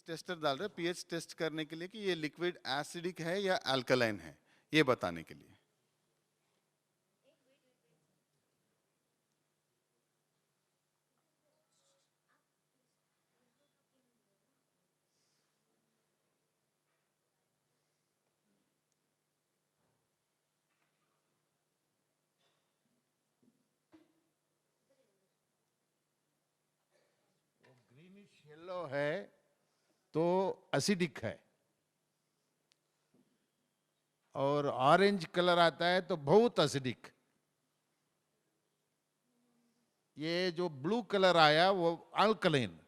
टेस्टर डाल रहे हैं पीएच टेस्ट करने के लिए कि ये लिक्विड एसिडिक है या अल्कलाइन है, ये बताने के लिए। येलो है तो एसिडिक है, और ऑरेंज कलर आता है तो बहुत एसिडिक। ये जो ब्लू कलर आया वो अल्कलाइन।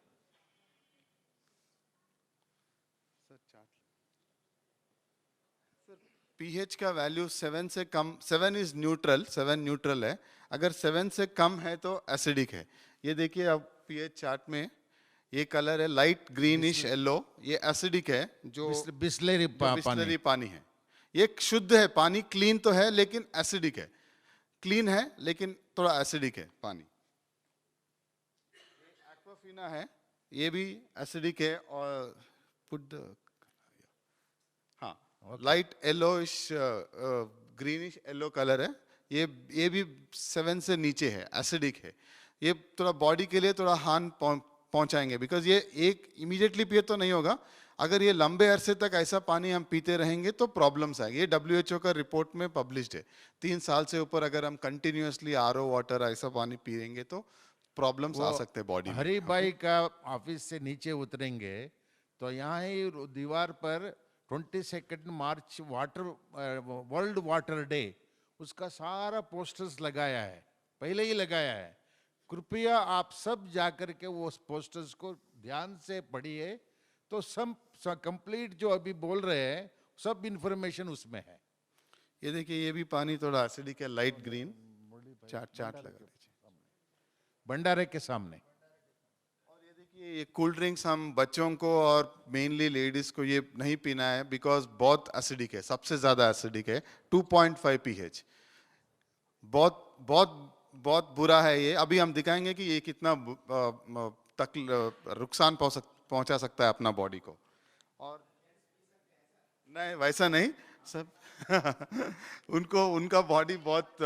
पीएच का वैल्यू 7 से कम, 7 इज न्यूट्रल, 7 न्यूट्रल है। अगर 7 से कम है तो एसिडिक है। ये देखिए अब पीएच चार्ट में ये कलर है लाइट ग्रीनिश येलो, ये एसिडिक है। जो बिस्लेरी बिस्लरी पानी है, ये शुद्ध है पानी, क्लीन तो है लेकिन एसिडिक है। क्लीन है लेकिन थोड़ा एसिडिक है पानी। एक्वाफिना है, ये भी एसिडिक है और हाँ light yellowish greenish yellow colour है। ये भी 7 से नीचे है, एसिडिक है। ये थोड़ा बॉडी के लिए थोड़ा हार्म पहुंचाएंगे, बिकॉज ये एक इमीडिएटली पिए तो नहीं होगा। अगर ये लंबे अरसे तक ऐसा पानी हम पीते रहेंगे तो प्रॉब्लम्स आएंगे। ये WHO का रिपोर्ट में पब्लिश्ड है। 3 साल से ऊपर अगर हम कंटिन्यूअसली RO वाटर ऐसा पानी पिएंगे तो प्रॉब्लम्स आ सकते हैं बॉडी में। हरी बाई का ऑफिस से नीचे उतरेंगे तो यहाँ ही दीवार पर 22 मार्च वर्ल्ड वाटर डे, उसका सारा पोस्टर्स लगाया है, पहले ही लगाया है। कृपया आप सब जाकर के वो पोस्टर्स को ध्यान से पढ़िए, तो सब कंप्लीट जो अभी बोल रहे हैं सब इंफॉर्मेशन उसमें है। ये देखिए ये भी पानी थोड़ा एसिडिक है, लाइट ग्रीन। चाट लगा लीजिए भंडारे के सामने। और ये देखिए ये कूल ड्रिंक्स हम बच्चों को और मेनली लेडीज को ये नहीं पीना है, बिकॉज बहुत एसिडिक है, सबसे ज्यादा एसिडिक है। 2.5 pH, बहुत बहुत बहुत बुरा है ये। अभी हम दिखाएंगे कि ये कितना तक नुकसान पहुंचा सकता है अपना बॉडी को। और नहीं वैसा नहीं सब उनका बॉडी बहुत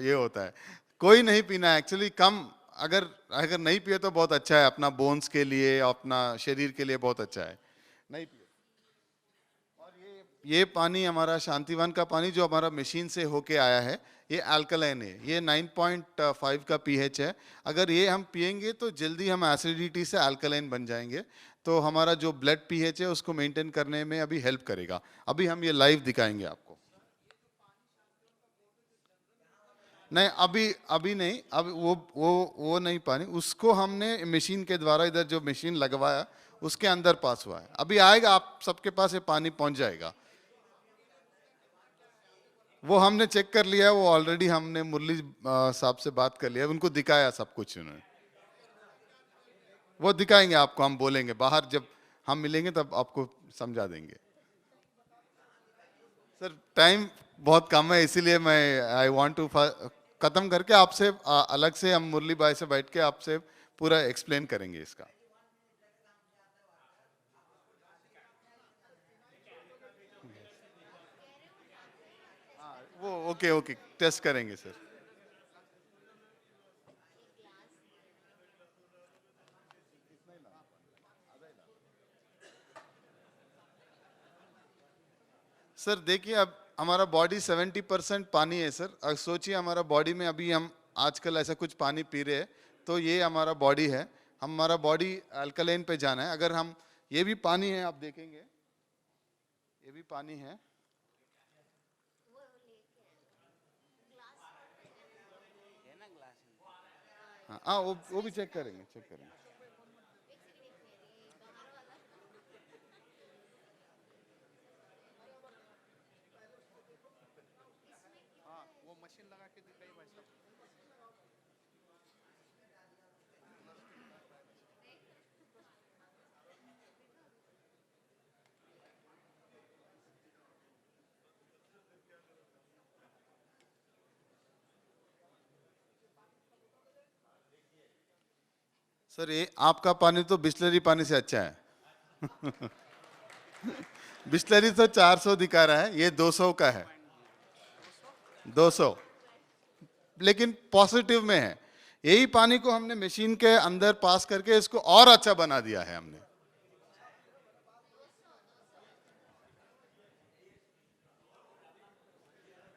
ये होता है। कोई नहीं पीना है एक्चुअली, कम अगर नहीं पिए तो बहुत अच्छा है, अपना बोन्स के लिए, अपना शरीर के लिए बहुत अच्छा है। नहीं पिए। और ये पानी हमारा शांतिवन का पानी जो हमारा मशीन से होके आया है, ये अल्कलाइन है। ये 9.5 का pH है। अगर ये हम पिएंगे तो जल्दी हम एसिडिटी से अल्कलाइन बन जाएंगे, तो हमारा जो ब्लड pH है उसको मेंटेन करने में अभी हेल्प करेगा। अभी हम ये लाइव दिखाएंगे आपको। नहीं अभी नहीं, अब वो नहीं पानी, उसको हमने मशीन के द्वारा इधर जो मशीन लगवाया उसके अंदर पास हुआ है। अभी आएगा, आप सबके पास ये पानी पहुंच जाएगा। वो हमने चेक कर लिया, वो ऑलरेडी हमने मुरली साहब से बात कर लिया, उनको दिखाया सब कुछ उन्होंने। वो दिखाएंगे आपको, हम बोलेंगे बाहर जब हम मिलेंगे तब आपको समझा देंगे। सर टाइम बहुत कम है, इसीलिए मैं आई वांट टू खत्म करके आपसे अलग से हम मुरली भाई से बैठ के आपसे पूरा एक्सप्लेन करेंगे इसका। वो ओके टेस्ट करेंगे सर। सर देखिए अब हमारा बॉडी 70% पानी है सर। अब सोचिए हमारा बॉडी में अभी हम आजकल ऐसा कुछ पानी पी रहे हैं, तो ये हमारा बॉडी है, हमारा बॉडी अल्कलाइन पे जाना है। अगर हम, ये भी पानी है, आप देखेंगे ये भी पानी है। हाँ वो भी चेक करेंगे। सर ये आपका पानी तो बिस्लरी पानी से अच्छा है। बिस्लरी तो 400 दिखा रहा है, ये 200 का है, 200, लेकिन पॉजिटिव में है। यही पानी को हमने मशीन के अंदर पास करके इसको और अच्छा बना दिया है हमने।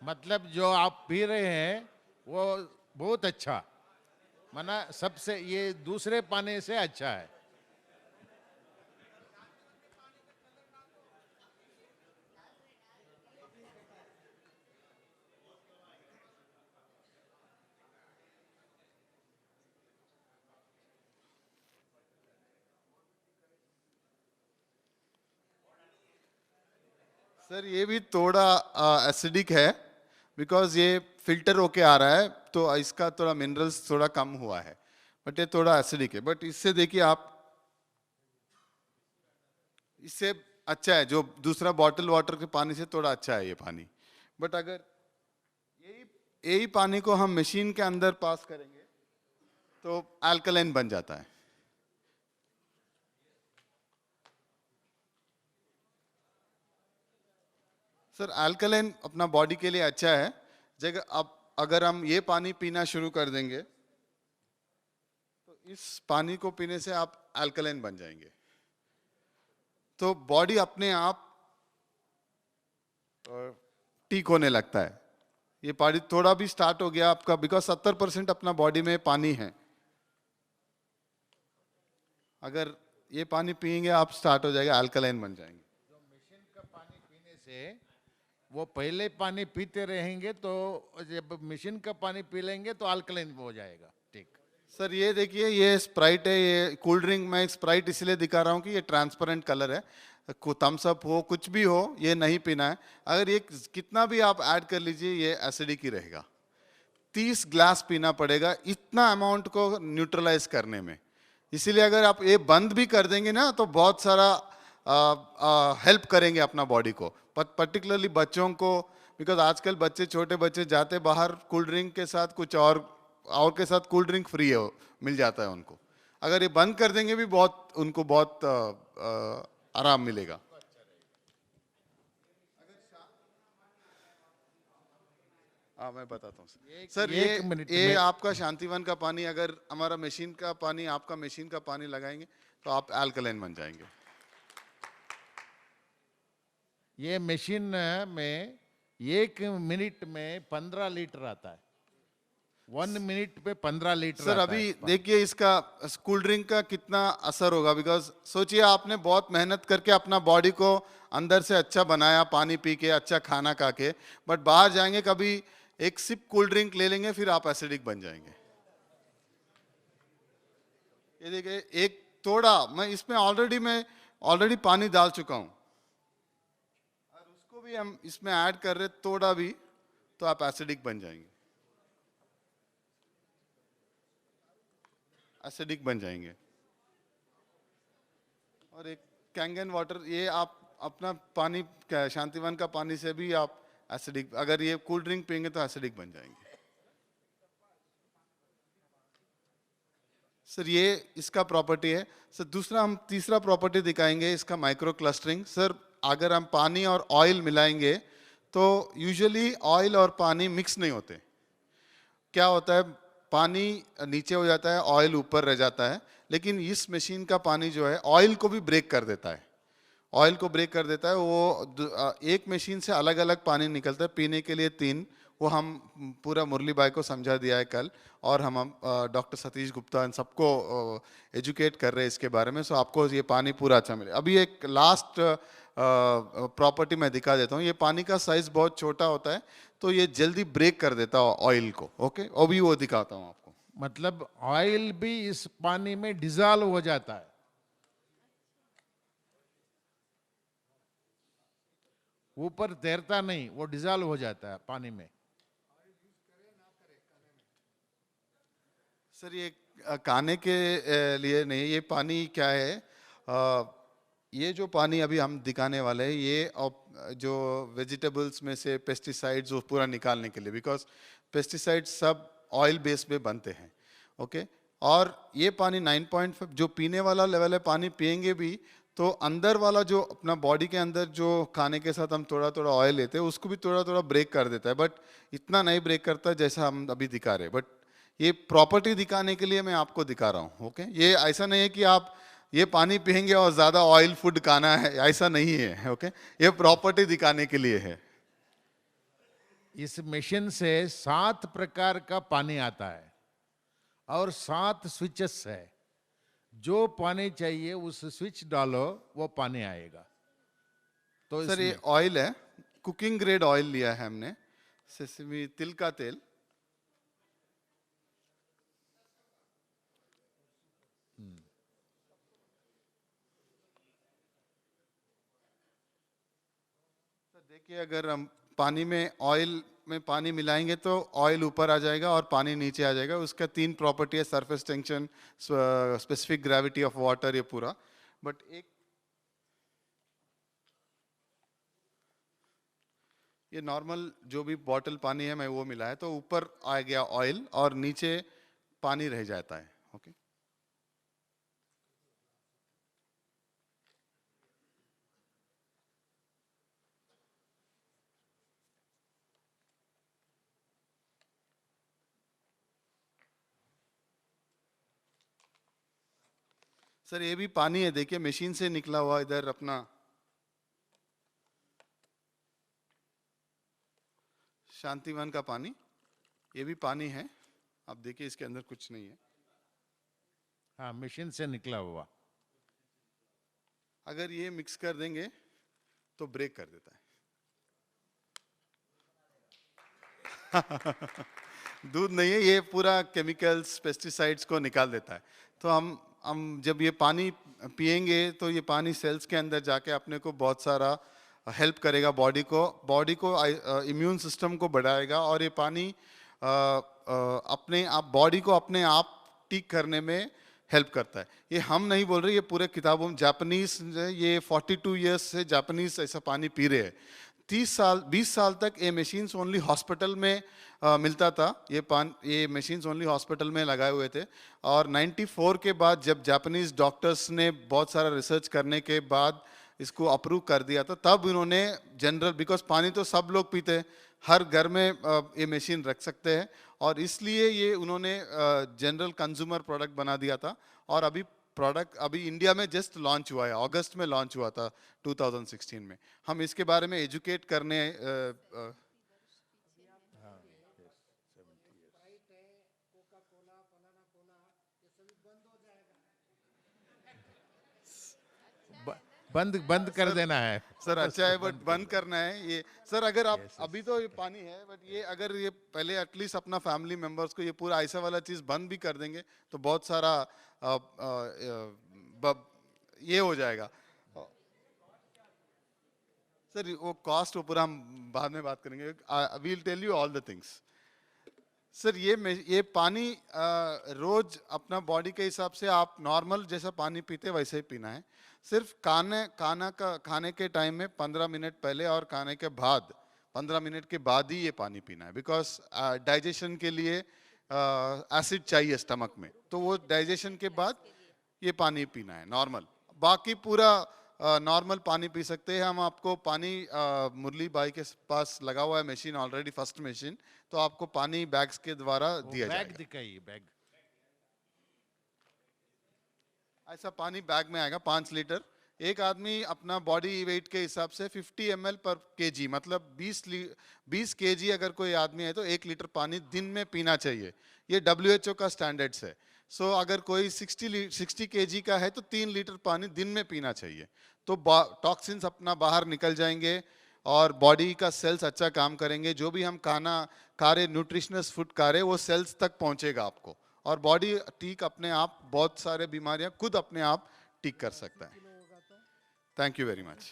मतलब जो आप पी रहे हैं वो बहुत अच्छा, माना सबसे ये दूसरे पानी से अच्छा है। सर ये भी थोड़ा एसिडिक है, बिकॉज ये फिल्टर होके आ रहा है, तो इसका थोड़ा मिनरल्स थोड़ा कम हुआ है, बट ये थोड़ा एसिडिक है। बट इससे देखिए आप, इससे अच्छा है, जो दूसरा बॉटल वाटर के पानी से थोड़ा अच्छा है ये पानी। बट अगर यही यही पानी को हम मशीन के अंदर पास करेंगे तो अल्कलाइन बन जाता है। सर अल्कलाइन अपना बॉडी के लिए अच्छा है। जगह अब अगर हम ये पानी पीना शुरू कर देंगे तो इस पानी को पीने से आप अल्कलाइन बन जाएंगे, तो बॉडी अपने आप ठीक होने लगता है। ये पानी थोड़ा भी स्टार्ट हो गया आपका, बिकॉज 70% अपना बॉडी में पानी है। अगर ये पानी पियेंगे आप, स्टार्ट हो जाएगा, अल्कलाइन बन जाएंगे। मशीन का पानी पीने से वो पहले पानी पीते रहेंगे तो जब मशीन का पानी पी लेंगे तो अल्कलाइन हो जाएगा। ठीक। सर ये देखिए, ये स्प्राइट है, ये कोल्ड ड्रिंक में स्प्राइट इसलिए दिखा रहा हूँ कि ये ट्रांसपेरेंट कलर है। थम्स अप हो, कुछ भी हो, ये नहीं पीना है। अगर ये कितना भी आप ऐड कर लीजिए, ये एसिडिक ही रहेगा। 30 ग्लास पीना पड़ेगा इतना अमाउंट को न्यूट्रलाइज करने में। इसीलिए अगर आप ये बंद भी कर देंगे ना तो बहुत सारा हेल्प करेंगे अपना बॉडी को, पर्टिकुलरली बच्चों को, बिकॉज आजकल बच्चे, छोटे बच्चे जाते बाहर कोल्ड ड्रिंक के साथ कुछ और के साथ कोल्ड ड्रिंक फ्री है, मिल जाता है उनको। अगर ये बंद कर देंगे भी बहुत, उनको बहुत आराम मिलेगा। हाँ मैं बताता हूँ सर। एक मिनट ये में- आपका शांतिवन का पानी, अगर हमारा मशीन का पानी आपका मशीन का पानी लगाएंगे तो आप अल्कलाइन बन जाएंगे। ये मशीन में 1 मिनट में 15 लीटर आता है। 1 मिनट पे 15 लीटर सर आता अभी है। देखिए इसका कोल्ड ड्रिंक का कितना असर होगा, बिकॉज सोचिए आपने बहुत मेहनत करके अपना बॉडी को अंदर से अच्छा बनाया, पानी पी के, अच्छा खाना खा के, बट बाहर जाएंगे कभी एक सिप कोल्ड ड्रिंक ले लेंगे, फिर आप एसिडिक बन जाएंगे। ये देखिए, एक थोड़ा मैं इसमें ऑलरेडी पानी डाल चुका हूं, और उसको भी हम इसमें ऐड कर रहे थोड़ा भी, तो आप एसिडिक बन जाएंगे, एसिडिक बन जाएंगे। और एक कैंगन वाटर, ये आप अपना पानी, शांतिवन का पानी से भी आप एसिडिक, अगर ये कोल्ड ड्रिंक पियेंगे तो एसिडिक बन जाएंगे। सर ये इसका प्रॉपर्टी है। सर दूसरा हम तीसरा प्रॉपर्टी दिखाएंगे इसका, माइक्रो क्लस्टरिंग। सर अगर हम पानी और ऑयल मिलाएंगे तो यूजुअली ऑयल और पानी मिक्स नहीं होते। क्या होता है, पानी नीचे हो जाता है, ऑयल ऊपर रह जाता है, लेकिन इस मशीन का पानी जो है ऑयल को भी ब्रेक कर देता है। ऑयल को ब्रेक कर देता है। वो एक मशीन से अलग अलग पानी निकलता है, पीने के लिए 3, वो हम पूरा मुरली भाई को समझा दिया है कल, और हम डॉक्टर सतीश गुप्ता इन सबको एजुकेट कर रहे हैं इसके बारे में। सो आपको ये पानी पूरा अच्छा मिले। अभी एक लास्ट प्रॉपर्टी मैं दिखा देता हूँ। ये पानी का साइज बहुत छोटा होता है, तो ये जल्दी ब्रेक कर देता है ऑयल को। ओके, अभी वो दिखाता हूँ आपको। मतलब ऑयल भी इस पानी में डिजॉल्व हो जाता है। ऊपर तैरता नहीं, वो डिजॉल्व हो जाता है पानी में। सर ये खाने के लिए नहीं, ये पानी क्या है, ये जो पानी अभी हम दिखाने वाले हैं, ये जो वेजिटेबल्स में से पेस्टिसाइड्स वो पूरा निकालने के लिए, बिकॉज पेस्टिसाइड्स सब ऑयल बेस पे बनते हैं। ओके, और ये पानी 9.5 जो पीने वाला लेवल है, पानी पियेंगे भी तो अंदर वाला जो अपना बॉडी के अंदर जो खाने के साथ हम थोड़ा थोड़ा ऑयल लेते हैं, उसको भी थोड़ा थोड़ा ब्रेक कर देता है, बट इतना नहीं ब्रेक करता जैसा हम अभी दिखा रहे हैं। बट ये प्रॉपर्टी दिखाने के लिए मैं आपको दिखा रहा हूँ। ओके, ये ऐसा नहीं है कि आप ये पानी पियेंगे और ज्यादा ऑयल फूड खाना है, ऐसा नहीं है। ओके, ये प्रॉपर्टी दिखाने के लिए है। इस मशीन से 7 प्रकार का पानी आता है और 7 स्विचेस है। जो पानी चाहिए उस स्विच डालो, वो पानी आएगा। तो सर ये ऑयल है, कुकिंग ग्रेड ऑयल लिया है हमने, सेसमी तिल का तेल। देखिए, अगर हम पानी में ऑयल में पानी मिलाएंगे तो ऑयल ऊपर आ जाएगा और पानी नीचे आ जाएगा। उसका 3 प्रॉपर्टी है, surface tension, specific gravity of water, ये पूरा। बट ये नॉर्मल जो भी बॉटल पानी है मैं वो मिला है, तो ऊपर आ गया ऑयल और नीचे पानी रह जाता है। ओके, सर ये भी पानी है, देखिए मशीन से निकला हुआ, इधर अपना शांतिवन का पानी, ये भी पानी है। आप देखिए इसके अंदर कुछ नहीं है। हाँ, मशीन से निकला हुआ। अगर ये मिक्स कर देंगे तो ब्रेक कर देता है। दूध नहीं है, ये पूरा केमिकल्स, पेस्टिसाइड्स को निकाल देता है। तो हम जब ये पानी पिएंगे तो ये पानी सेल्स के अंदर जाके अपने को बहुत सारा हेल्प करेगा, बॉडी को इम्यून सिस्टम को बढ़ाएगा, और ये पानी अपने आप बॉडी को अपने आप ठीक करने में हेल्प करता है। ये हम नहीं बोल रहे, ये पूरे किताबों में जापानीज, ये 42 इयर्स से जापानीज ऐसा पानी पी रहे हैं। 20 साल तक ये मशीन्स ओनली हॉस्पिटल में मिलता था। ये मशीन्स ओनली हॉस्पिटल में लगाए हुए थे, और 94 के बाद जब जापानीज डॉक्टर्स ने बहुत सारा रिसर्च करने के बाद इसको अप्रूव कर दिया था, तब इन्होंने जनरल, बिकॉज पानी तो सब लोग पीते हैं, हर घर में ये मशीन रख सकते हैं, और इसलिए ये उन्होंने जनरल कंज्यूमर प्रोडक्ट बना दिया था। और अभी इंडिया में जस्ट लॉन्च हुआ है, अगस्त में लॉन्च हुआ था 2016 में। हम इसके बारे में एजुकेट करने बंद कर देना है सर। अच्छा है, बट बंद करना है ये सर। अगर आप अभी तो ये पानी है, बट ये अगर ये पहले एटलीस्ट अपना फैमिली मेंबर्स को ये पूरा ऐसा वाला चीज बंद भी कर देंगे तो बहुत सारा ये हो जाएगा। सर वो कॉस्ट वो पूरा हम बाद में बात करेंगे। We will tell you all the things. Sir ये पानी रोज अपना बॉडी के हिसाब से आप नॉर्मल जैसा पानी पीते वैसे ही पीना है। सिर्फ खाने के टाइम में 15 मिनट पहले और खाने के बाद 15 मिनट के बाद ही ये पानी पीना है, बिकॉज डाइजेशन के लिए एसिड चाहिए स्टमक में, तो वो डाइजेशन के बाद ये पानी पीना है नॉर्मल। बाकी पूरा नॉर्मल पानी पी सकते हैं। हम आपको पानी मुरली भाई के पास लगा हुआ है मशीन ऑलरेडी, फर्स्ट मशीन, तो आपको पानी बैग्स के द्वारा दिया जाएगा। बैग दिखाइए, बैग। ऐसा पानी बैग में आएगा 5 लीटर। एक आदमी अपना बॉडी वेट के हिसाब से 50 ml पर kg, मतलब 20 kg अगर कोई आदमी है तो 1 लीटर पानी दिन में पीना चाहिए। ये WHO का स्टैंडर्ड्स है। सो अगर कोई 60 kg का है तो 3 लीटर पानी दिन में पीना चाहिए, तो टॉक्सिन्स अपना बाहर निकल जाएंगे और बॉडी का सेल्स अच्छा काम करेंगे। जो भी हम खाना खा रहे, न्यूट्रिशनस फूड खा रहे, वो सेल्स तक पहुंचेगा आपको, और बॉडी ठीक अपने आप बहुत सारे बीमारियां खुद अपने आप ठीक कर सकता है। Thank you very much.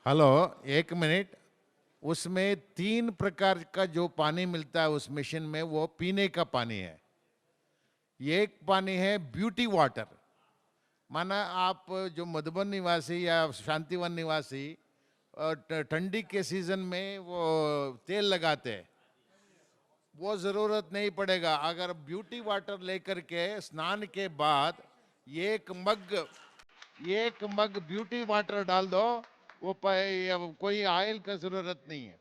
Hello, 1 minute. उसमें 3 प्रकार का जो पानी मिलता है उस मशीन में, वो पीने का पानी है। एक पानी है ब्यूटी वाटर, माना आप जो मधुबन निवासी या शांतिवन निवासी ठंडी के सीजन में वो तेल लगाते हैं, वो जरूरत नहीं पड़ेगा। अगर ब्यूटी वाटर लेकर के स्नान के बाद एक मग ब्यूटी वाटर डाल दो, वो कोई ऑयल का जरूरत नहीं है।